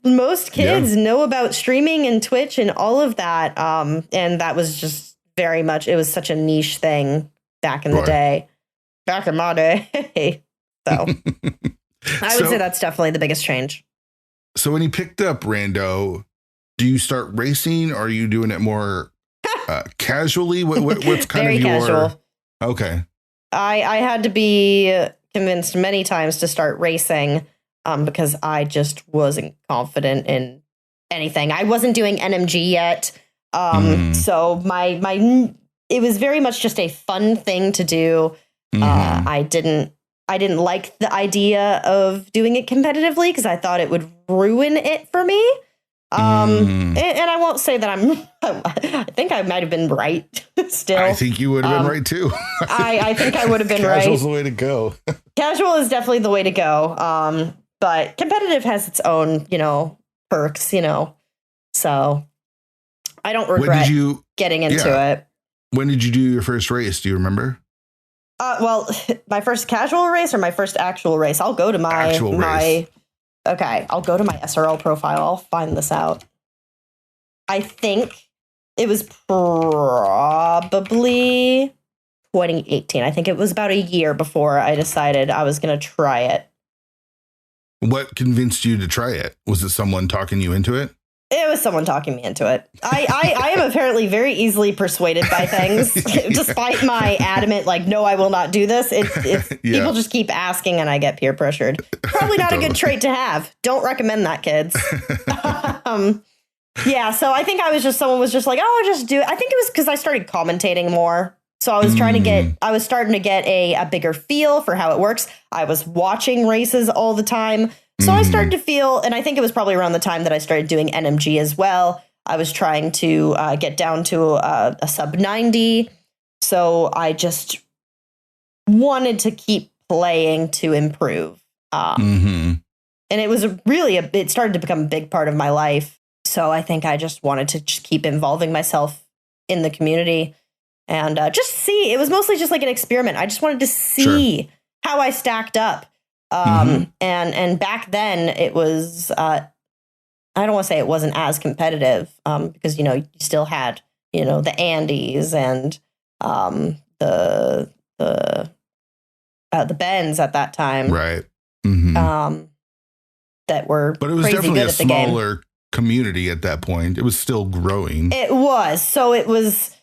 Most kids know about streaming and Twitch and all of that. And that was just very much, it was such a niche thing back in the day. Back in my day. So I would say that's definitely the biggest change. So when you picked up rando, do you start racing, or are you doing it more Casually? What's kind Very of your... casual. Okay. I had to be convinced many times to start racing because I just wasn't confident in anything. I wasn't doing NMG yet. So it was very much just a fun thing to do. I didn't like the idea of doing it competitively because I thought it would ruin it for me. And I won't say that I think I might have been right still. I think you would have been right too. I think I would have been right. Casual's the way to go. Casual is definitely the way to go. But competitive has its own, perks, so I don't regret getting into it. When did you do your first race? Do you remember? Well, my first casual race or my first actual race? I'll go to my okay, I'll go to my SRL profile. I'll find this out. I think it was probably 2018. I think it was about a year before I decided I was going to try it. What convinced you to try it? Was it someone talking you into it? It was someone talking me into it. I am apparently very easily persuaded by things, despite my adamant, no, I will not do this. People just keep asking and I get peer pressured. Probably not a good trait to have. Don't recommend that, kids. So I think someone was just like, oh, I'll just do it. I think it was because I started commentating more. So I was starting to get a bigger feel for how it works. I was watching races all the time. So I started to feel, and I think it was probably around the time that I started doing NMG as well. I was trying to get down to a sub 90. So I just wanted to keep playing to improve. And it was it started to become a big part of my life. So I think I just wanted to just keep involving myself in the community and just see. It was mostly just like an experiment. I just wanted to see how I stacked up. And back then it was, I don't want to say it wasn't as competitive, because, you still had, the Andes and, the Bens at that time. Right. That were, but it was definitely a smaller community at that point. It was still growing. It was. So it was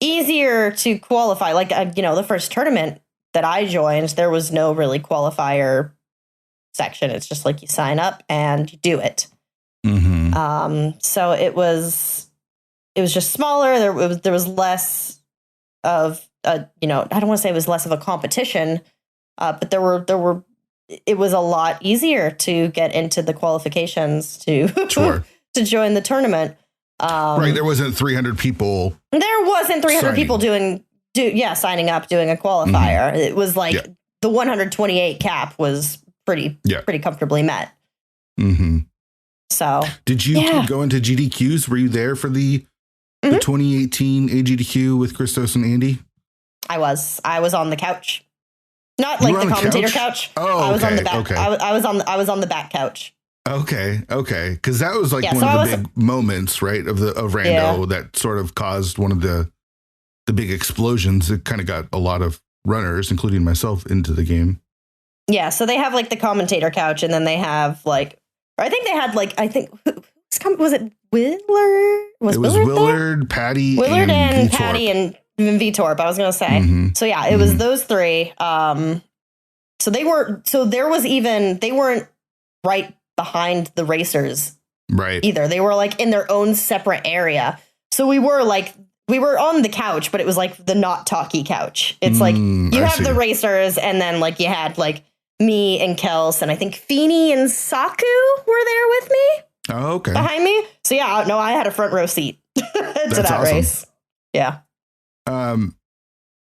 easier to qualify. The first tournament that I joined, there was no really qualifier section. It's just you sign up and you do it. So it was just smaller. There was less of I don't want to say it was less of a competition, but it was a lot easier to get into the qualifications to to join the tournament. Right, there wasn't 300 people. There wasn't 300 people signing up, doing a qualifier. It was the 128 cap was pretty comfortably met. So did you go into GDQs? Were you there for the 2018 AGDQ with Christos and Andy? I was on the couch, not the commentator couch. Oh, okay. I was on the back. Okay. I was on the back couch. Okay. Because that was one of the big moments, right, of Rando that sort of caused one of the big explosions. It kind of got a lot of runners, including myself, into the game. Yeah, so they have the commentator couch, and then they have was it Willard? It was Willard, Patty, Willard and Vitor. Patty and Vitor. But I was gonna say, so yeah, it was those three. So they weren't right behind the racers, right? Either they were in their own separate area. So we were on the couch, but it was the not talky couch. It's you have the racers, and then you had me and Kels, and I think Feeny and Saku were there with me. Oh, okay. Behind me. So yeah, no, I had a front row seat to that awesome race. Yeah.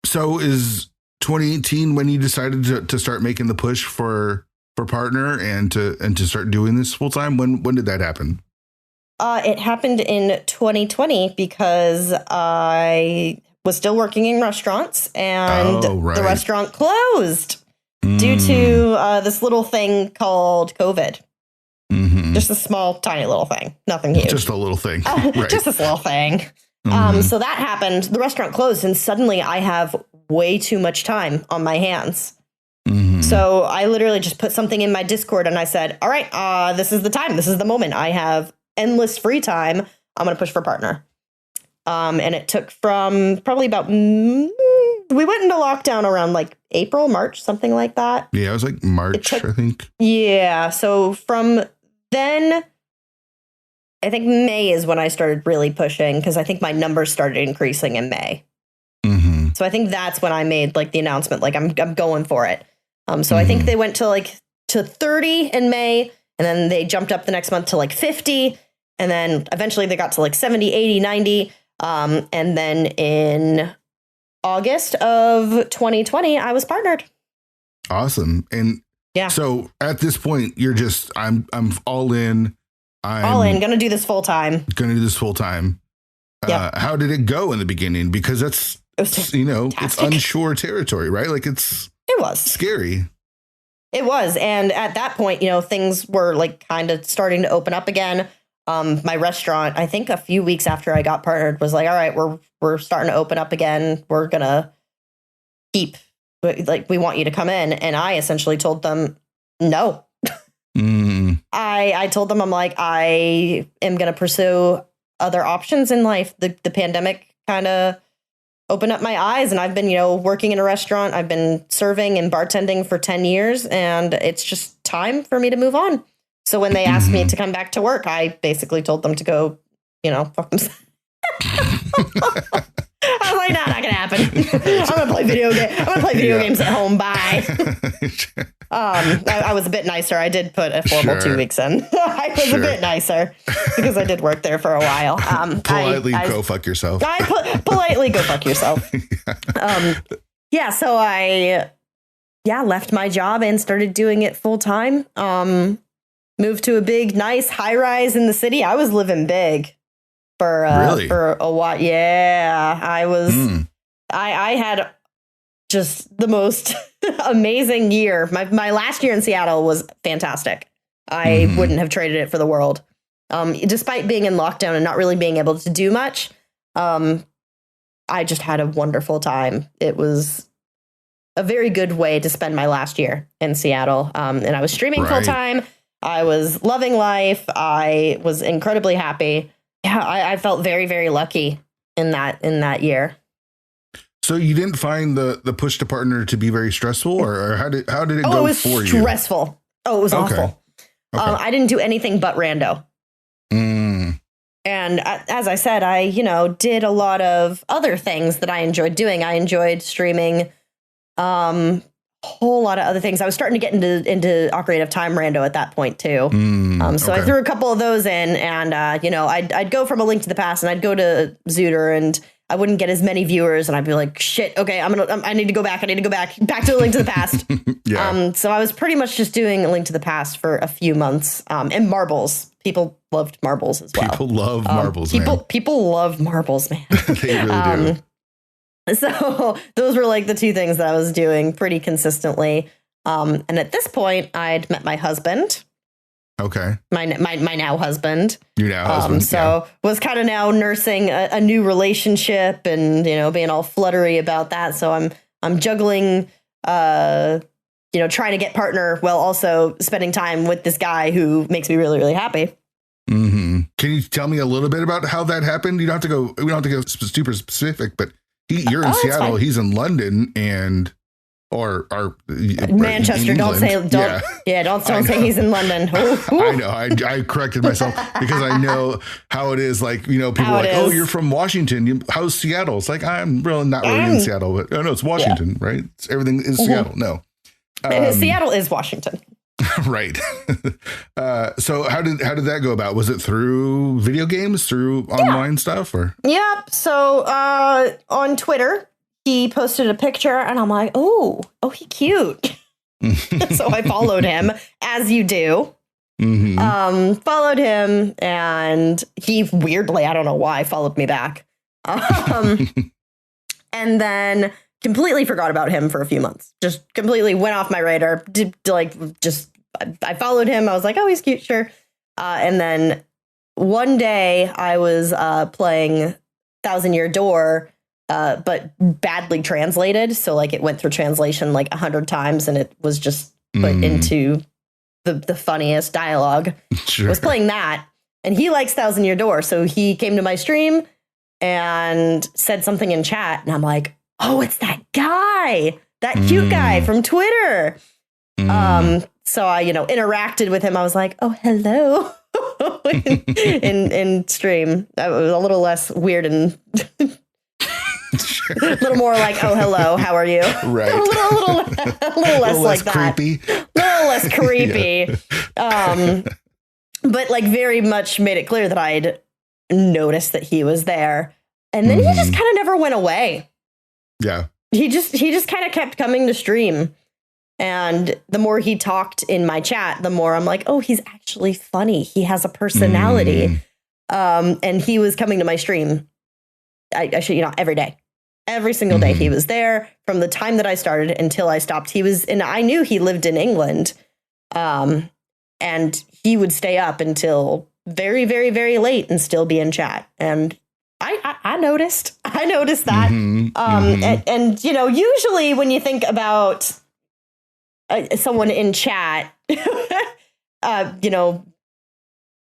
So is 2018 when you decided to start making the push for partner and to start doing this full time? When did that happen? It happened in 2020 because I was still working in restaurants, and the restaurant closed due to this little thing called COVID. Just a small, tiny little thing. Nothing huge. Just a little thing. Right. Just this little thing. So that happened. The restaurant closed, and suddenly I have way too much time on my hands. So I literally just put something in my Discord, and I said, all right, this is the time. This is the moment. I have endless free time. I'm going to push for partner. And it took from probably about, we went into lockdown around like April, March, something like that. Yeah, it was like March, I think. Yeah. So from then, I think May is when I started really pushing because I think my numbers started increasing in May. Mm-hmm. So I think that's when I made like the announcement, like I'm going for it. So I think they went to 30 in May, and then they jumped up the next month to like 50. And then eventually they got to like 70, 80, 90. And then in August of 2020, I was partnered. Awesome. And yeah, so at this point, you're just, I'm all in. I'm all in, gonna do this full time. Yep. How did it go in the beginning? Because it's unsure territory, right? Like it was scary. It was. And at that point, things were like kind of starting to open up again. My restaurant, I think a few weeks after I got partnered, was like, all right, we're starting to open up again. We're going to we want you to come in. And I essentially told them, no. I told them, I'm like, I am going to pursue other options in life. The pandemic kind of opened up my eyes, and I've been, working in a restaurant. I've been serving and bartending for 10 years, and it's just time for me to move on. So when they asked me to come back to work, I basically told them to go, fuck themselves. I was like, no, not gonna happen. I'm gonna play video games at home. Bye. I was a bit nicer. I did put a formal 2 weeks in. I was a bit nicer because I did work there for a while. Politely go fuck yourself. Politely go fuck yourself. So I left my job and started doing it full time. Moved to a big, nice high rise in the city. I was living big for a while. Yeah, I was. I had just the most amazing year. My last year in Seattle was fantastic. I wouldn't have traded it for the world. Despite being in lockdown and not really being able to do much, I just had a wonderful time. It was a very good way to spend my last year in Seattle. And I was streaming full time. I was loving life. I was incredibly happy. Yeah, I felt very, very lucky in that year. So you didn't find the push to partner to be very stressful, or how did it go for you? It was stressful. Oh, it was awful. Okay. I didn't do anything but rando. And as I said, I did a lot of other things that I enjoyed doing. I enjoyed streaming. Whole lot of other things. I was starting to get into Ocarina of Time rando at that point too. So I threw a couple of those in, and I'd go from A Link to the Past, and I'd go to Zooter, and I wouldn't get as many viewers, and I'd be like, shit, okay, I need to go back. I need to go back to A Link to the Past. So I was pretty much just doing A Link to the Past for a few months. And marbles. People loved marbles as well. People love marbles, man. People love marbles, man. They really do. So those were like the two things that I was doing pretty consistently. And at this point, I'd met my husband. Okay. My now husband. Your now husband. So was kind of now nursing a new relationship and, being all fluttery about that. So I'm juggling, trying to get partner while also spending time with this guy who makes me really, really happy. Can you tell me a little bit about how that happened? We don't have to go super specific, but you're in Seattle, he's in London, or Manchester. Don't say he's in London. I know. I corrected myself because I know how it is. Like, people are like, oh, you're from Washington. How's Seattle? It's like, I'm really not really in Seattle, but no, it's Washington, right? Everything is Seattle. No. Seattle is Washington. Right. So how did that go about? Was it through video games, through online stuff, or? Yep. So on Twitter, he posted a picture, and I'm like, oh, he cute. So I followed him, as you do. Followed him, and he weirdly, I don't know why, followed me back. And then completely forgot about him for a few months. Just completely went off my radar. I followed him. I was like, oh, he's cute, sure. And then one day I was playing Thousand Year Door, but badly translated. So like it went through translation like 100 times, and it was just put into the funniest dialogue. Sure. I was playing that, and he likes Thousand Year Door. So he came to my stream, and said something in chat. And I'm like, oh, it's that guy, that cute guy from Twitter. So I, interacted with him. I was like, oh, hello in stream. That was a little less weird and a little more like, oh, hello, how are you? Right. a little less like that. Creepy. A little less creepy. But like very much made it clear that I'd noticed that he was there. And then he just kind of never went away. Yeah. He just kind of kept coming to stream. And the more he talked in my chat, the more I'm like, oh, he's actually funny. He has a personality. And he was coming to my stream. I should, every day. Every single day he was there from the time that I started until I stopped. And I knew he lived in England. And he would stay up until very, very, very late and still be in chat. And I noticed that. And usually when you think about someone in chat,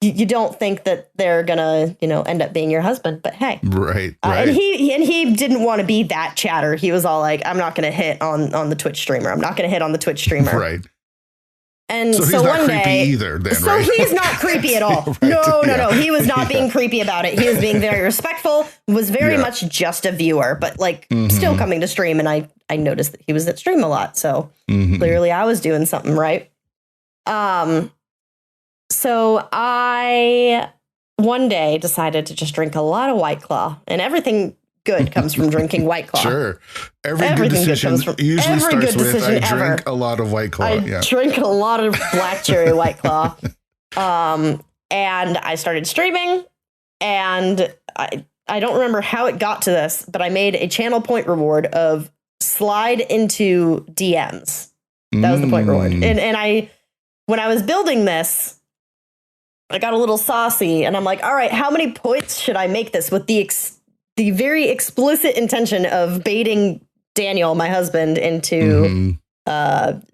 you don't think that they're gonna, end up being your husband, but hey. Right. And he didn't want to be that chatter. He was all like, I'm not going to hit on the Twitch streamer. I'm not going to hit on the Twitch streamer. Right. And so he's not one creepy day either then, so right? He's not creepy at all. Right. No. He was not being creepy about it. He was being very respectful, was very much just a viewer, but like still coming to stream. And I noticed that he was at stream a lot. So clearly I was doing something right. So I one day decided to just drink a lot of White Claw, and everything good comes from drinking White Claw. Sure. Every good decision usually starts with I drink a lot of White Claw. I drink a lot of black cherry White Claw. And I started streaming, and I don't remember how it got to this, but I made a channel point reward of slide into DMs. That was the point reward. And when I was building this, I got a little saucy, and I'm like, all right, how many points should I make this with the very explicit intention of baiting Daniel, my husband, into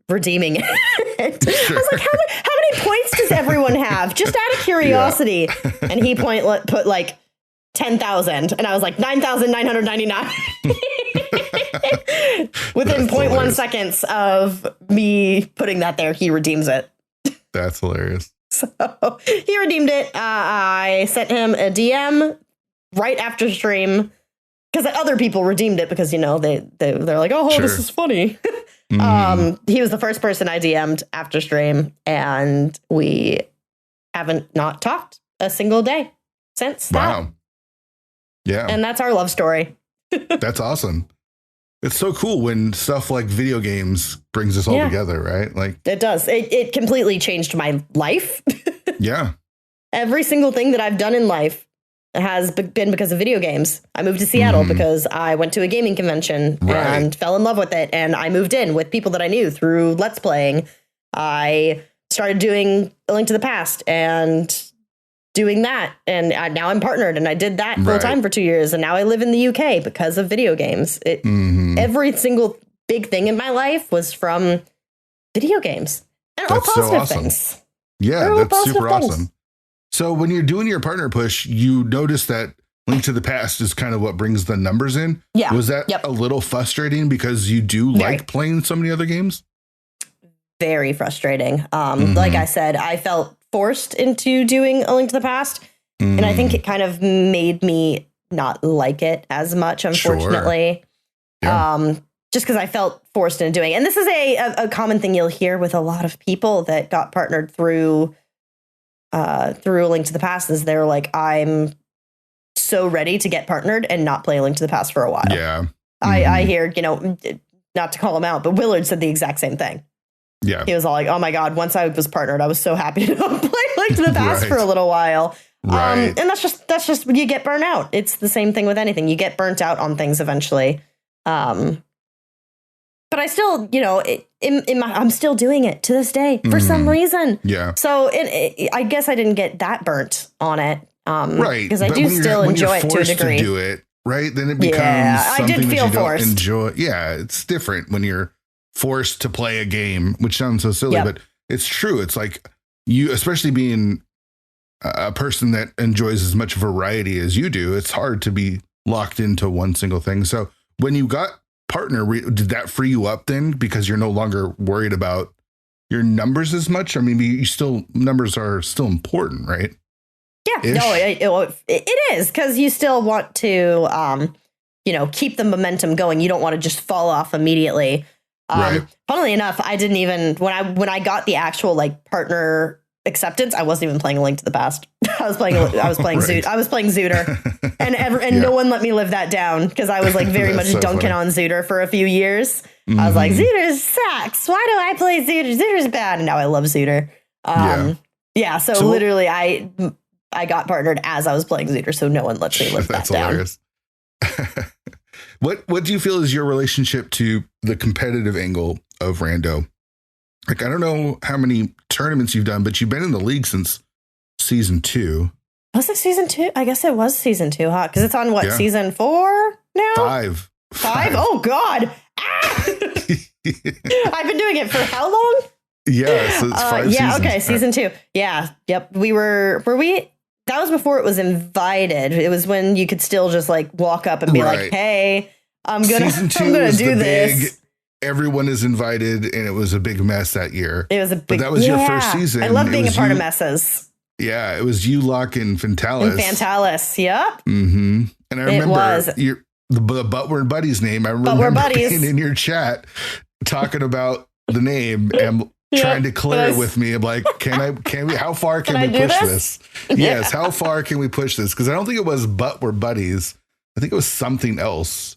redeeming it. Sure. I was like, how many points does everyone have? Just out of curiosity. Yeah. And he put like 10,000, and I was like 9,999. Within 0.1 seconds of me putting that there, he redeems it. That's hilarious. So he redeemed it. I sent him a DM right after stream because other people redeemed it because, they're like, oh, sure. This is funny. He was the first person I DM'd after stream, and we haven't not talked a single day since that. Wow. Yeah. And that's our love story. That's awesome. It's so cool when stuff like video games brings us all together, right? Like it does. It completely changed my life. Yeah. Every single thing that I've done in life has been because of video games. I moved to Seattle because I went to a gaming convention and fell in love with it. And I moved in with people that I knew through Let's Playing. I started doing A Link to the Past and doing that. And now I'm partnered, and I did that full time for 2 years. And now I live in the UK because of video games. Every single big thing in my life was from video games, and all positive things. Yeah, that's super awesome. So when you're doing your partner push, you notice that Link to the Past is kind of what brings the numbers in. Yeah. Was that a little frustrating because you do like playing so many other games? Very frustrating. Like I said, I felt forced into doing A Link to the Past. And I think it kind of made me not like it as much, unfortunately. Sure. Yeah. Just because I felt forced into doing it. And this is a common thing you'll hear with a lot of people that got partnered through A Link to the Past is they're like, I'm so ready to get partnered and not play A Link to the Past for a while. Yeah. I hear, not to call him out, but Willard said the exact same thing. Yeah. He was all like, oh my God, once I was partnered, I was so happy to not play Link to the Past for a little while. And that's just when you get burnt out. It's the same thing with anything. You get burnt out on things eventually. But I still, I'm still doing it to this day for some reason. Yeah. So I guess I didn't get that burnt on it. Because I do still enjoy it to a degree. To do it, right? Then it becomes something that you don't enjoy. Yeah, it's different when you're forced to play a game, which sounds so silly, but it's true. It's like you, especially being a person that enjoys as much variety as you do, it's hard to be locked into one single thing. So when you got partner, did that free you up then because you're no longer worried about your numbers as much? I mean, numbers are still important, right? Yeah, no, it is, because you still want to, keep the momentum going. You don't want to just fall off immediately. Right. Funnily enough, I didn't even, when I got the actual like partner acceptance, I wasn't even playing A Link to the Past. I was playing right. I was playing Zooter, and no one let me live that down, because I was like very much so dunking on Zooter for a few years. Mm-hmm. I was like, Zooter sucks. Why do I play Zooter? Zooter's bad. And now I love Zooter. So literally I got partnered as I was playing Zooter, so no one lets me live that down. Hilarious. What do you feel is your relationship to the competitive angle of Rando? Like, I don't know how many tournaments you've done, but you've been in the league since season 2. Was it season 2? I guess it was season 2, huh? Because it's on season 4 now? 5. 5? Oh, God. Ah! I've been doing it for how long? Yeah, so it's 5 seasons. Okay, season 2. Yeah, yep. Were we? That was before it was invited. It was when you could still just like walk up and be like, "Hey, I'm gonna do this." Everyone is invited, and it was a big mess that year. It was a big. But that was your first season. I love being a part of messes. Yeah, it was you, Locke, and Fentalis. Yep. Mm-hmm. And I remember the But We're Buddies name. I remember being in your chat talking about the name and trying to clear it with me. I'm like, can we, how far can we push this? Yes. How far can we push this? Because I don't think it was But We're Buddies. I think it was something else.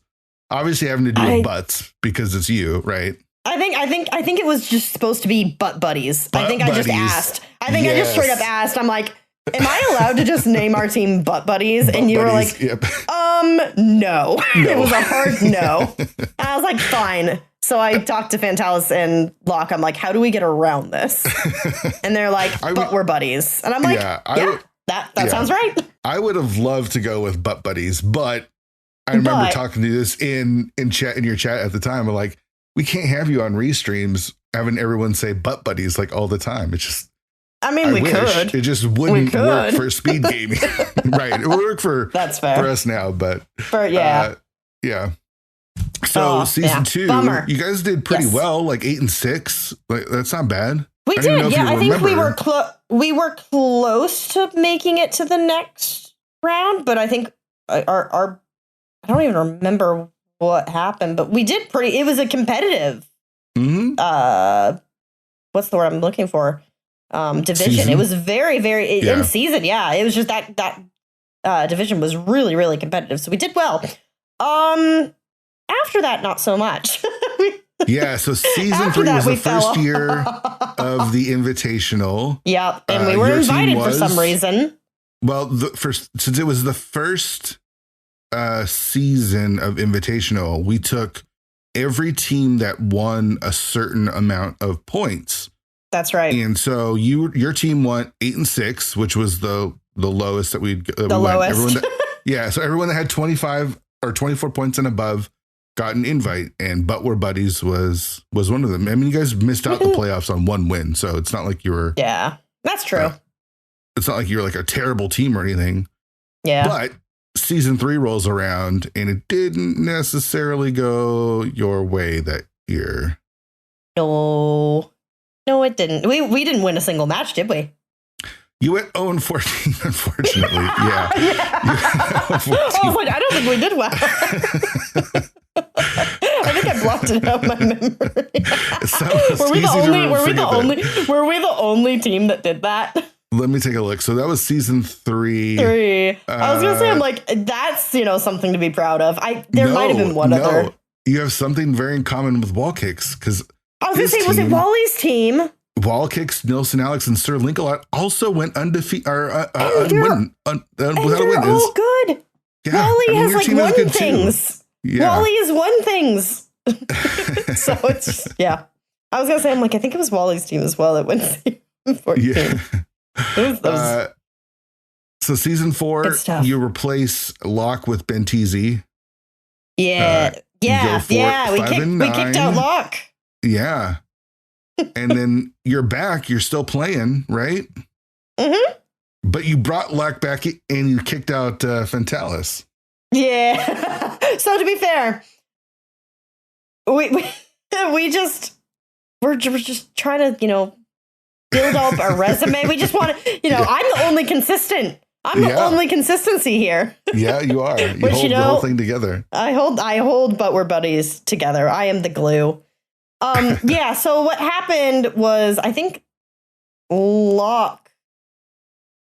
Obviously having to do with butts because it's you, right? I think it was just supposed to be Butt Buddies. I just asked. I just straight up asked. I'm like, am I allowed to just name our team Butt Buddies? And you were like, no. It was a hard no. And I was like, fine. So I talked to Fentalis and Locke. I'm like, how do we get around this? And they're like, but we're buddies. And I'm like, that sounds right. I would have loved to go with Butt Buddies, but I remember talking to this in your chat at the time. I'm like, we can't have you on restreams having everyone say Butt Buddies like all the time. It's just, we could. It just wouldn't work for speed gaming. Right. It would work for us now, but yeah. So season 2, Bummer. You guys did pretty well, like 8 and 6. Like, that's not bad. We did. Yeah, I think we were close to making it to the next round, but I think our I don't even remember what happened, but we did pretty. It was a competitive. Mm-hmm. What's the word I'm looking for? Division. Season? It was very, very in season. Yeah, it was just that division was really, really competitive. So we did well. After that, not so much. Yeah, so season 3 was the first year of the Invitational. Yep, and we were invited for some reason. Well, since it was the first season of Invitational, we took every team that won a certain amount of points. That's right. And so your team won 8 and 6, which was the lowest that we lowest. So everyone that had 25 or 24 points and above got an invite, and But We're Buddies was one of them. I mean, you guys missed out the playoffs on one win, so it's not like you were. Yeah, that's true. It's not like you're like a terrible team or anything. Yeah. But season 3 rolls around, and it didn't necessarily go your way that year. No, it didn't. We didn't win a single match, did we? You went 0-14, unfortunately. Yeah. I don't think we did well. I think I blocked it out of my memory. Were we the only team that did that? Let me take a look. So that was season 3. I was gonna say, I'm like, that's something to be proud of. There might have been one other. You have something very in common with Wall Kicks, because I was gonna say, was it Wally's team? Wall Kicks, Nilson Alex, and Sir Linkalot also went undefeated without a win. Oh, good. Yeah, Wally has like won things. Yeah. Wally has won things. So it's I was gonna say, I'm like, I think it was Wally's team as well that went 14. Yeah. So season 4, you replace Locke with Bentizi. Yeah. We kicked out Locke. Yeah. And then you're back. You're still playing, right? Mm-hmm. But you brought Locke back and you kicked out Fentalis. Yeah. So to be fair, we're just trying to, build up our resume. We just want to, I'm the only consistent. I'm the only consistency here. Yeah, you are. You Which, hold the whole thing together. I hold But We're Buddies together. I am the glue. Yeah, so what happened was, I think Locke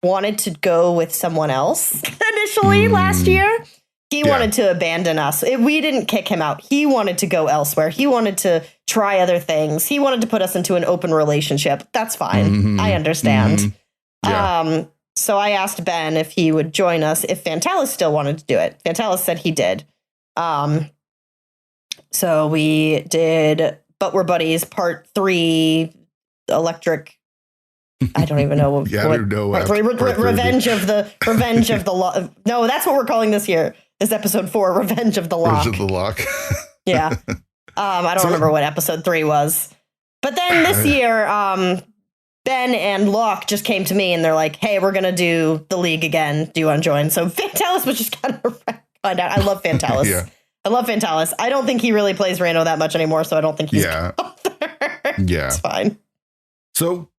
wanted to go with someone else initially last year. He wanted to abandon us. We didn't kick him out. He wanted to go elsewhere. He wanted to try other things. He wanted to put us into an open relationship. That's fine. I understand. Yeah. So I asked Ben if he would join us if Fantalis still wanted to do it. Fantalis said he did. So we did But We're Buddies Part 3 Electric. I don't even know. I don't know. Revenge of the Lock. No, that's what we're calling this year. Is episode 4 Revenge of the Lock. Revenge of the Lock. Yeah. I don't remember what episode 3 was. But then this year, Ben and Locke just came to me and they're like, hey, we're going to do the league again. Do you want to join? So Fantalis was just kind of find out. I love Fantalis. I love Fantalis. I don't think he really plays Rando that much anymore, so I don't think he's Yeah. It's fine. So,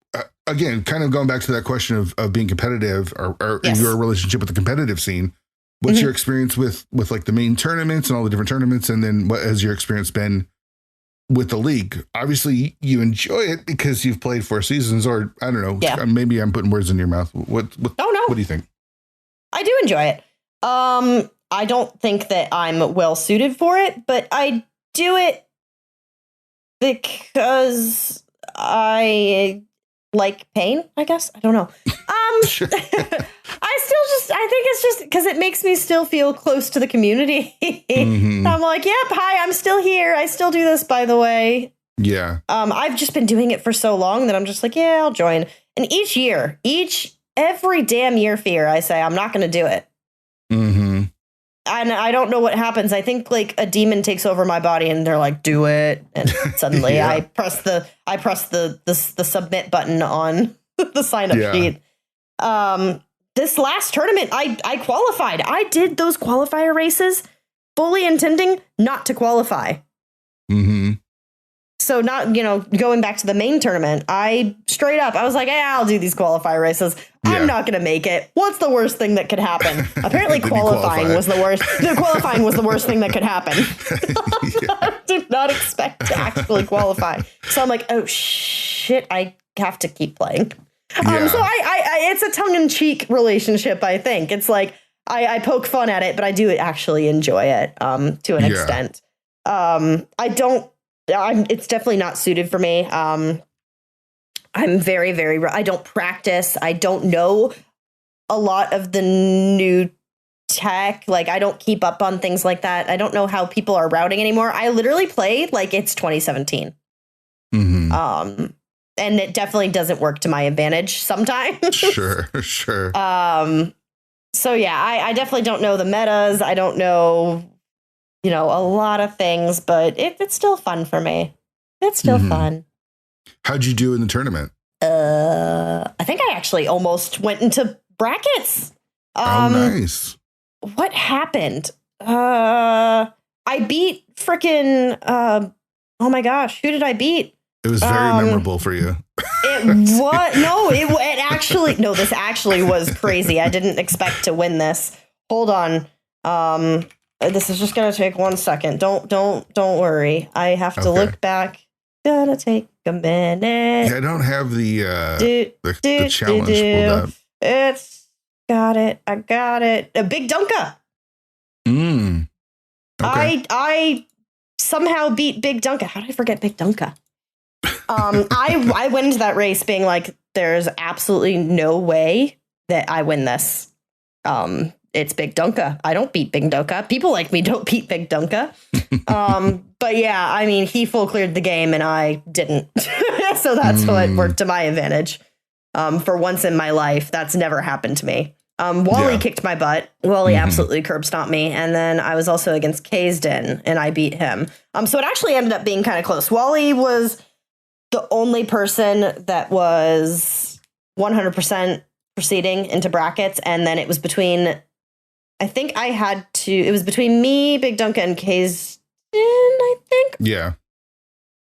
again, kind of going back to that question of being competitive or your relationship with the competitive scene, what's your experience with like the main tournaments and all the different tournaments? And then what has your experience been with the league? Obviously, you enjoy it because you've played 4 seasons, or I don't know. Yeah. Maybe I'm putting words in your mouth. What do you think? I do enjoy it. I don't think that I'm well suited for it, but I do it because I like pain, I guess. I don't know. Sure. I think it's just because it makes me still feel close to the community. I'm like, yep, hi, I'm still here. I still do this, by the way. Yeah. I've just been doing it for so long that I'm just like, yeah, I'll join. And every damn year fear, I say, I'm not going to do it. And I don't know what happens. I think like a demon takes over my body and they're like, do it. And suddenly I press the submit button on the sign up sheet. This last tournament, I qualified. I did those qualifier races fully intending not to qualify. So not, going back to the main tournament, I was like, yeah, I'll do these qualifier races. I'm not going to make it. What's the worst thing that could happen? Apparently qualifying was the worst. Qualifying was the worst thing that could happen. I did not expect to actually qualify. So I'm like, oh shit, I have to keep playing. So I it's a tongue-in-cheek relationship, I think. It's like I poke fun at it, but I do actually enjoy it to an extent. It's definitely not suited for me. I'm very, very, I don't practice. I don't know a lot of the new tech. Like, I don't keep up on things like that. I don't know how people are routing anymore. I literally play like it's 2017. And it definitely doesn't work to my advantage sometimes. Sure. So yeah, I definitely don't know the metas. I don't know, a lot of things, but it's still fun for me. It's still fun. How'd you do in the tournament? I think I actually almost went into brackets. Nice. What happened? I beat frickin' oh my gosh, who did I beat? It was very memorable for you. This actually was crazy. I didn't expect to win this. Hold on. This is just gonna take 1 second. Don't worry. I have to look back. Gonna take a minute. Yeah, I don't have the challenge pulled up. It's got it. I got it. A Big Dunka. Okay. I somehow beat Big Dunka. How did I forget Big Dunka? I went into that race being like, there's absolutely no way that I win this. It's Big Dunka. I don't beat Big Dunka. People like me don't beat Big Dunka. But yeah, I mean, he full cleared the game and I didn't. So that's what worked to my advantage. For once in my life, that's never happened to me. Wally kicked my butt. Wally absolutely curb stomped me. And then I was also against Kaysden and I beat him. So it actually ended up being kind of close. Wally was the only person that was 100% proceeding into brackets. And then it was between I think I had to, it was between me, Big Duncan, and Kazden, I think. Yeah.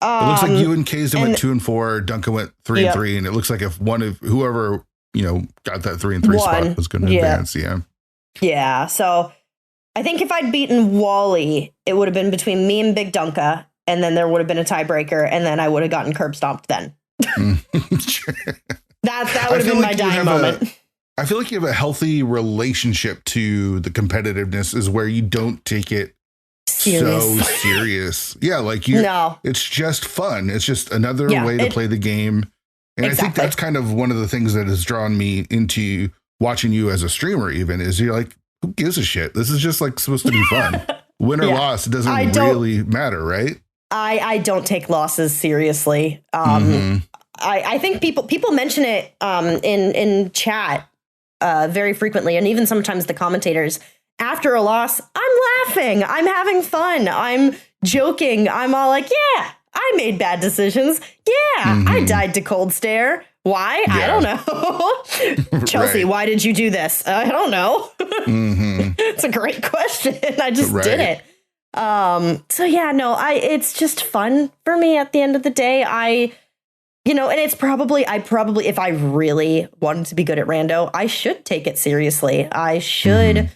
It looks like you and Kazden went 2 and 4. Duncan went 3 and 3. And it looks like if one of whoever, got that 3 and 3 spot was going to advance. Yeah. Yeah. So I think if I'd beaten Wally, it would have been between me and Big Duncan. And then there would have been a tiebreaker. And then I would have gotten curb stomped then. That would have been my dying moment. I feel like you have a healthy relationship to the competitiveness is where you don't take it so serious. Yeah, like it's just fun. It's just another way to play the game. And I think that's kind of one of the things that has drawn me into watching you as a streamer even is you're like, who gives a shit? This is just like supposed to be fun. Win or loss, it doesn't really matter, right? I don't take losses seriously. I think people mention it in chat very frequently, and even sometimes the commentators. After a loss, I'm laughing. I'm having fun. I'm joking. I'm all like, yeah, I made bad decisions. Yeah, I died to cold stare. Why? Yeah. I don't know. Chelsey, why did you do this? I don't know. It's a great question. I just did it. So yeah, no, it's just fun for me at the end of the day. And it's probably, if I really wanted to be good at rando, I should take it seriously. I should,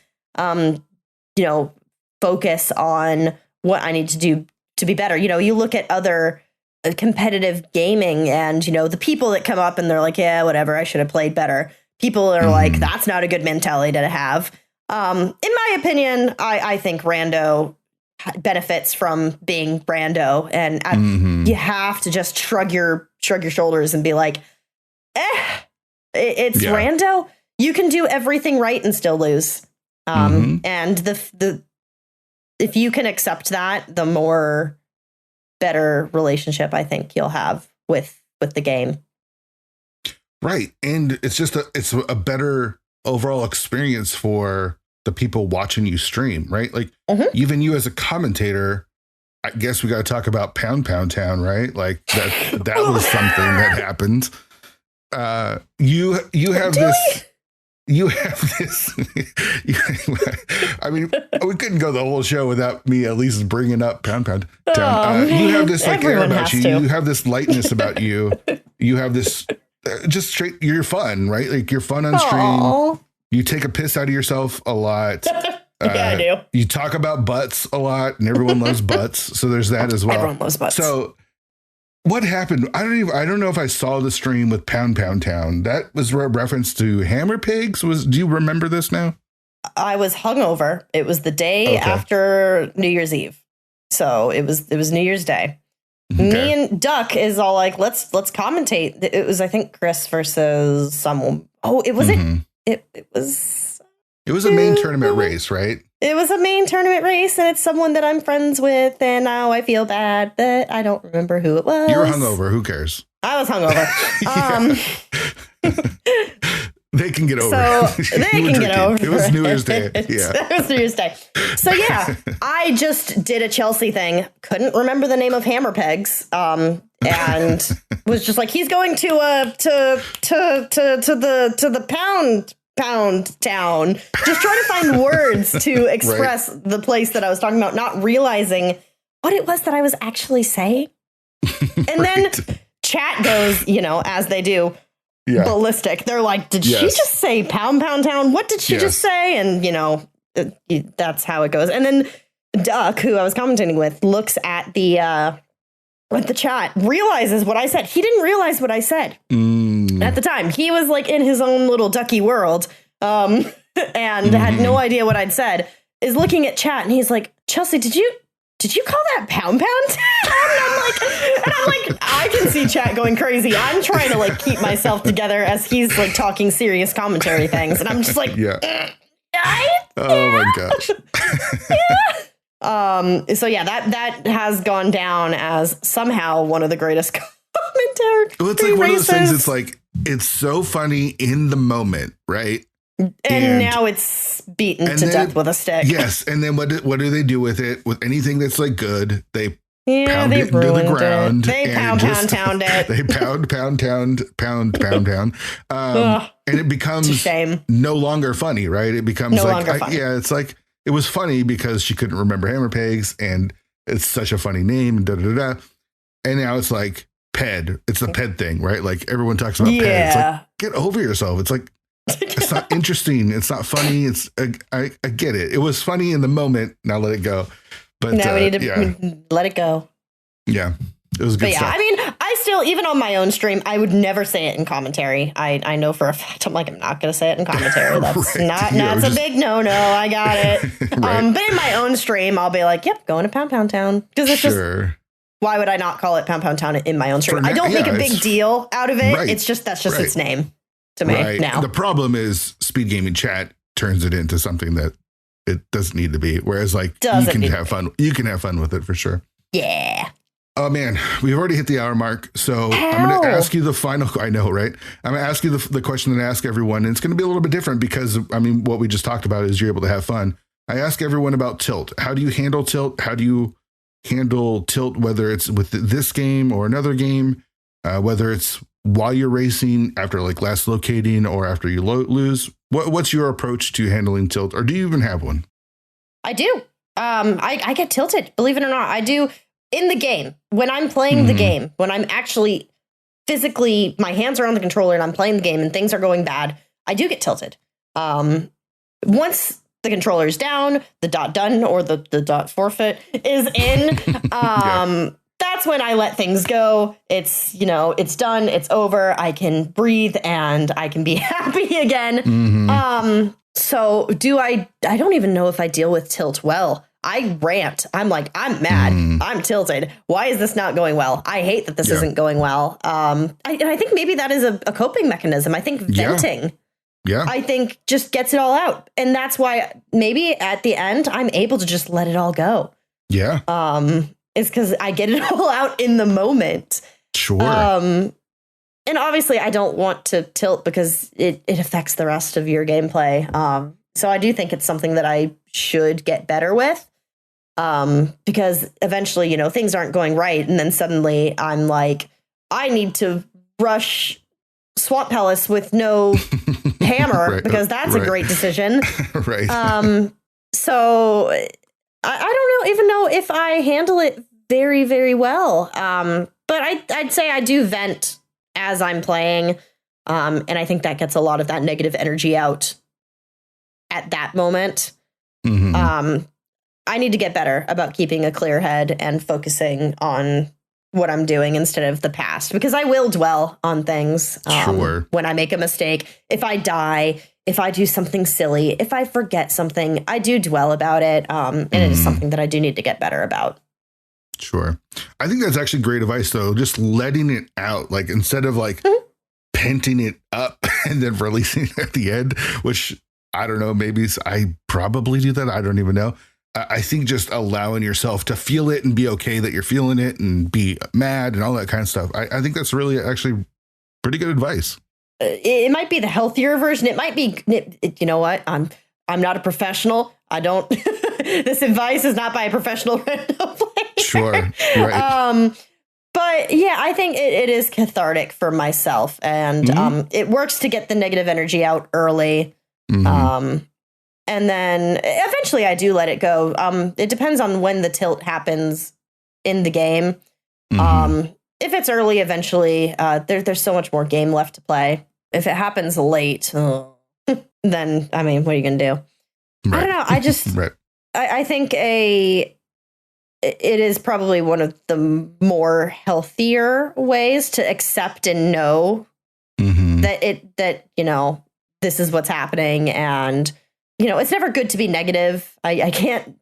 focus on what I need to do to be better. You look at other competitive gaming and, the people that come up and they're like, yeah, whatever, I should have played better. People are like, that's not a good mentality to have. In my opinion, I think rando benefits from being rando, and you have to just shrug your shoulders and be like, it's rando. You can do everything right and still lose. And if you can accept that, the more better relationship I think you'll have with the game. Right. And it's just it's a better overall experience for the people watching you stream, right? Like even you as a commentator, I guess we got to talk about Pound Town, right? Like that was something that happened. You have this. I mean, we couldn't go the whole show without me at least bringing up Pound Town. You have this like air about you. You have this lightness about you. You have this just straight. You're fun, right? Like you're fun on stream. You take a piss out of yourself a lot. I do. You talk about butts a lot, and everyone loves butts. So there's that as well. Everyone loves butts. So what happened? I don't know if I saw the stream with Pound Town. That was a reference to Hammer Pigs. Do you remember this now? I was hungover. It was the day after New Year's Eve. So it was New Year's Day. Okay. Me and Duck is all like, let's commentate. It was, I think, Chris versus someone. Oh, it wasn't. It was a main tournament race, right? It was a main tournament race, and it's someone that I'm friends with, and now I feel bad that I don't remember who it was. You were hungover. Who cares? I was hungover. They can get over it. They can get over it. It was New Year's Day. Yeah. It was New Year's Day. So yeah, I just did a Chelsey thing. Couldn't remember the name of Hammer Pegs. And was just like, he's going to the Pound Town, just trying to find words to express the place that I was talking about, not realizing what it was that I was actually saying. And then chat goes, as they do, ballistic. They're like, did she just say Pound Town? What did she just say? And, that's how it goes. And then Duck, who I was commentating with, looks at the chat, realizes what I said. He didn't realize what I said at the time. He was like in his own little ducky world and had no idea what I'd said, is looking at chat and he's like, Chelsey, did you call that Pound? And I'm like, I can see chat going crazy. I'm trying to like keep myself together as he's like talking serious commentary things. And I'm just like, oh my gosh. So yeah, that has gone down as somehow one of the greatest commentary. Well, it's like one of those things. It's like, it's so funny in the moment, right? And now it's beaten to death with a stick. Yes, and then what do they do with it? With anything that's like good, they pound they it into the ground. They pound it. They pound. And it becomes It's a shame. no longer funny, right? It becomes No like, longer funny. it's like, it was funny because she couldn't remember hammer pegs and it's such a funny name. Da, da, da. And now it's like PED. It's the PED thing, right? Like everyone talks about PED. It's like, get over yourself. It's like, it's not interesting. It's not funny. It's I get it. It was funny in the moment. Now let it go. But now we need to let it go. Yeah. It was good stuff. I mean, I still, even on my own stream, I would never say it in commentary. I know for a fact, I'm not going to say it in commentary. That's that's a big no. I got it. Right. But in my own stream, I'll be like, yep, going to Pound Pound Town. Because it's just, why would I not call it Pound Pound Town in my own stream? I don't make a big deal out of it. Right. It's just, that's just its name to me now. The problem is Speed Gaming Chat turns it into something that it doesn't need to be. Whereas like, you can have fun. You can have fun with it for sure. Yeah. Oh man, we've already hit the hour mark. So I'm going to ask you the final, I know, right? I'm going to ask you the question that I ask everyone. And it's going to be a little bit different because I mean, what we just talked about is you're able to have fun. I ask everyone about tilt. How do you handle tilt? How do you handle tilt, whether it's with this game or another game, whether it's while you're racing after like last locating or after you lose? What's your approach to handling tilt, or do you even have one? I do. I get tilted, believe it or not. I do. In the game, when I'm playing the game, when I'm actually physically, my hands are on the controller and I'm playing the game and things are going bad, I do get tilted. Once the controller is down, the dot done or the dot forfeit is in, that's when I let things go. It's, it's done, it's over. I can breathe and I can be happy again. So I don't even know if I deal with tilt well. I rant. I'm like, I'm mad. I'm tilted. Why is this not going well? I hate that this isn't going well. I think maybe that is a coping mechanism. I think venting, I think just gets it all out. And that's why maybe at the end, I'm able to just let it all go. Yeah. It's because I get it all out in the moment. Sure. And obviously I don't want to tilt because it affects the rest of your gameplay. So I do think it's something that I should get better with. Because eventually, things aren't going right. And then suddenly I'm like, I need to rush Swamp Palace with no hammer because that's a great decision. So I don't even know if I handle it very, very well. But I'd say I do vent as I'm playing. And I think that gets a lot of that negative energy out at that moment. I need to get better about keeping a clear head and focusing on what I'm doing instead of the past, because I will dwell on things when I make a mistake. If I die, if I do something silly, if I forget something, I do dwell about it. And it is something that I do need to get better about. Sure. I think that's actually great advice, though. Just letting it out, like instead of like penting it up and then releasing it at the end, which I don't know, maybe I probably do that. I don't even know. I think just allowing yourself to feel it and be okay that you're feeling it and be mad and all that kind of stuff. I think that's really actually pretty good advice. It might be the healthier version. It might be, you know what? I'm not a professional. I don't, this advice is not by a professional random player. Sure. Right. But yeah, I think it is cathartic for myself, and it works to get the negative energy out early. And then eventually I do let it go. It depends on when the tilt happens in the game. If it's early, eventually, there's so much more game left to play. If it happens late, then, I mean, what are you going to do? I don't know. I just, I think it is probably one of the more healthier ways to accept and know that, this is what's happening. And, it's never good to be negative. I can't,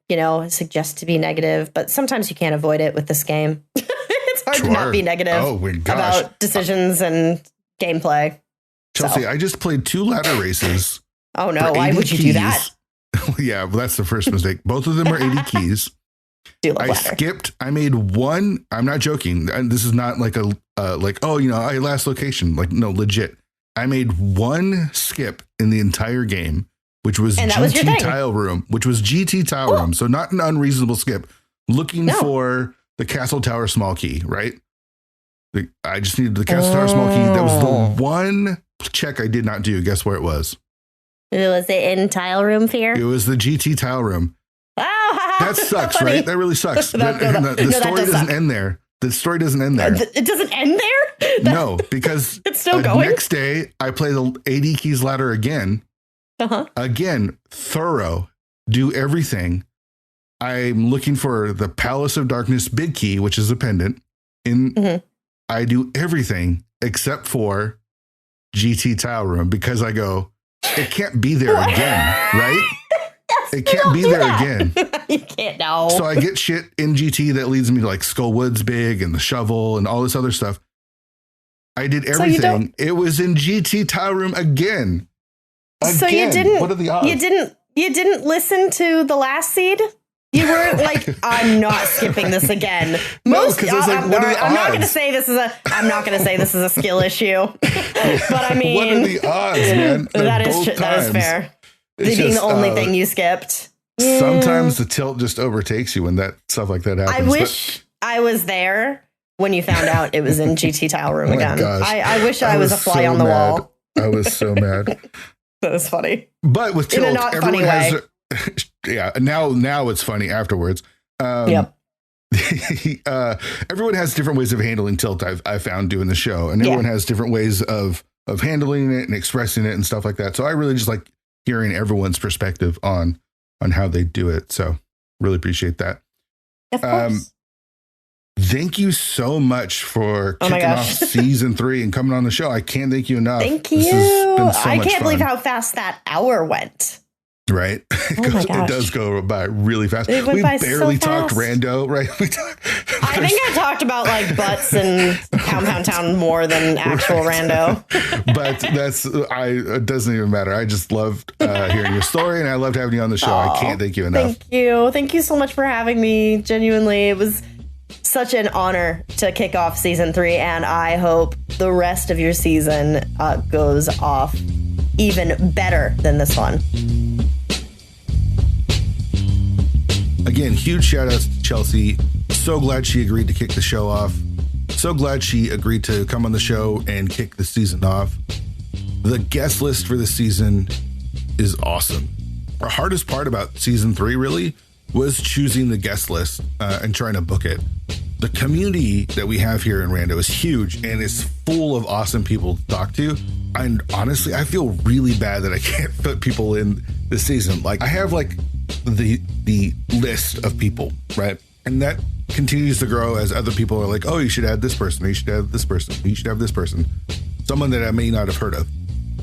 suggest to be negative, but sometimes you can't avoid it with this game. It's hard to not be negative about decisions and gameplay. Chelsey, I just played 2 ladder races. Oh no, why would you do that? Yeah, well, that's the first mistake. Both of them are 80 keys. I made one. I'm not joking. And this is not like I last location. Like, no, legit. I made one skip in the entire game, which was GT tile room, So not an unreasonable skip. Looking for the castle tower small key, right? I just needed the castle tower small key. That was the one check I did not do. Guess where it was? Was it in Tile Room Fear? It was the GT Tile Room. Oh, that sucks, right? That really sucks. The story doesn't end there. The story doesn't end there. It doesn't end there? No, because it's still going. Next day, I play the 80 Keys ladder again. Again, thorough. Do everything. I'm looking for the Palace of Darkness big key, which is a pendant. I do everything except for GT Tile Room because I go, it can't be there again, right? It can't be there again. You can't know. So I get shit in GT that leads me to like Skull Woods Big and the shovel and all this other stuff. I did everything. It was in GT Tile Room again. So you didn't. What are the odds? You didn't listen to the last seed. You weren't like, I'm not skipping this again. I'm not going to say this is a skill issue. But I mean, what are the odds, man? That is fair. Being the only thing you skipped. Sometimes the tilt just overtakes you when that stuff like that happens. I wish I was there when you found out it was in GT Tile Room again. I wish I was a fly on the wall. I was so mad. That was funny. But with tilt, in a not funny way. Yeah, now it's funny afterwards. Yep. Everyone has different ways of handling tilt. I found doing the show, and everyone has different ways of handling it and expressing it and stuff like that. So I really just like hearing everyone's perspective on how they do it. So really appreciate that. Of course. Thank you so much for kicking off season 3 and coming on the show. I can't thank you enough. Thank you. I can't believe how fast that hour went. Right. It does go by really fast. We barely talked rando, right? I think I talked about like butts and Compound Town more than actual rando. But it doesn't even matter. I just loved hearing your story and I loved having you on the show. I can't thank you enough. Thank you. Thank you so much for having me. Genuinely, it was such an honor to kick off season 3. And I hope the rest of your season goes off even better than this one. Again, huge shout outs to Chelsey. So glad she agreed to kick the show off. So glad she agreed to come on the show and kick the season off. The guest list for the season is awesome. Our hardest part about season 3 really was choosing the guest list and trying to book it. The community that we have here in Rando is huge and it's full of awesome people to talk to. And honestly, I feel really bad that I can't put people in this season. Like I have like the list of people, right? And that continues to grow as other people are like, oh, you should add this person, or you should add this person, you should have this person, someone that I may not have heard of.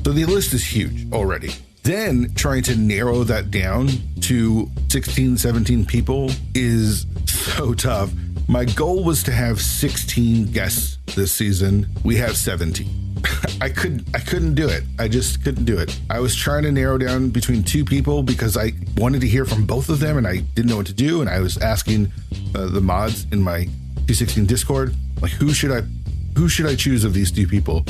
So the list is huge already. Then trying to narrow that down to 16, 17 people is so tough. My goal was to have 16 guests this season. We have 17. I couldn't do it. I just couldn't do it. I was trying to narrow down between 2 people because I wanted to hear from both of them and I didn't know what to do. And I was asking the mods in my 216 Discord, like, who should I choose of these 2 people?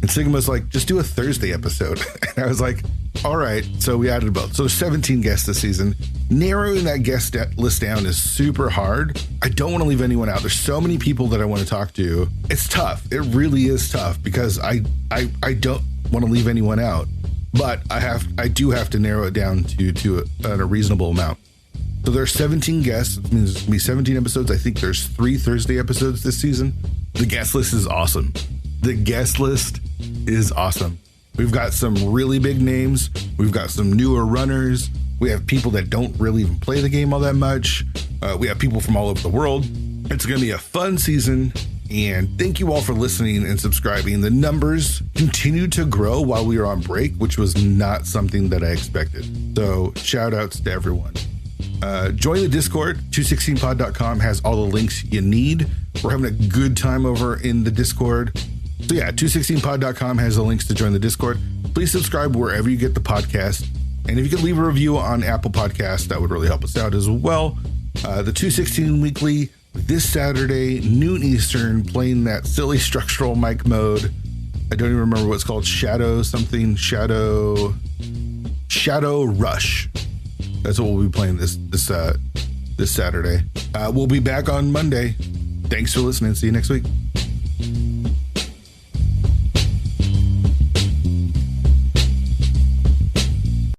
And Sigma's like, just do a Thursday episode. And I was like, all right. So we added both. So there's 17 guests this season. Narrowing that guest list down is super hard. I don't want to leave anyone out. There's so many people that I want to talk to. It's tough. It really is tough because I don't want to leave anyone out. But I do have to narrow it down to a reasonable amount. So there's 17 guests. It means there's going to be 17 episodes. I think there's 3 Thursday episodes this season. The guest list is awesome. The guest list is awesome. We've got some really big names. We've got some newer runners. We have people that don't really even play the game all that much. We have people from all over the world. It's going to be a fun season. And thank you all for listening and subscribing. The numbers continued to grow while we were on break, which was not something that I expected. So shout outs to everyone. Join the Discord. 216pod.com has all the links you need. We're having a good time over in the Discord. So yeah, 216pod.com has the links to join the Discord. Please subscribe wherever you get the podcast. And if you could leave a review on Apple Podcasts, that would really help us out as well. The 216 Weekly this Saturday, noon Eastern, playing that silly structural mic mode. I don't even remember what it's called. Shadow Rush. That's what we'll be playing this Saturday. We'll be back on Monday. Thanks for listening. See you next week.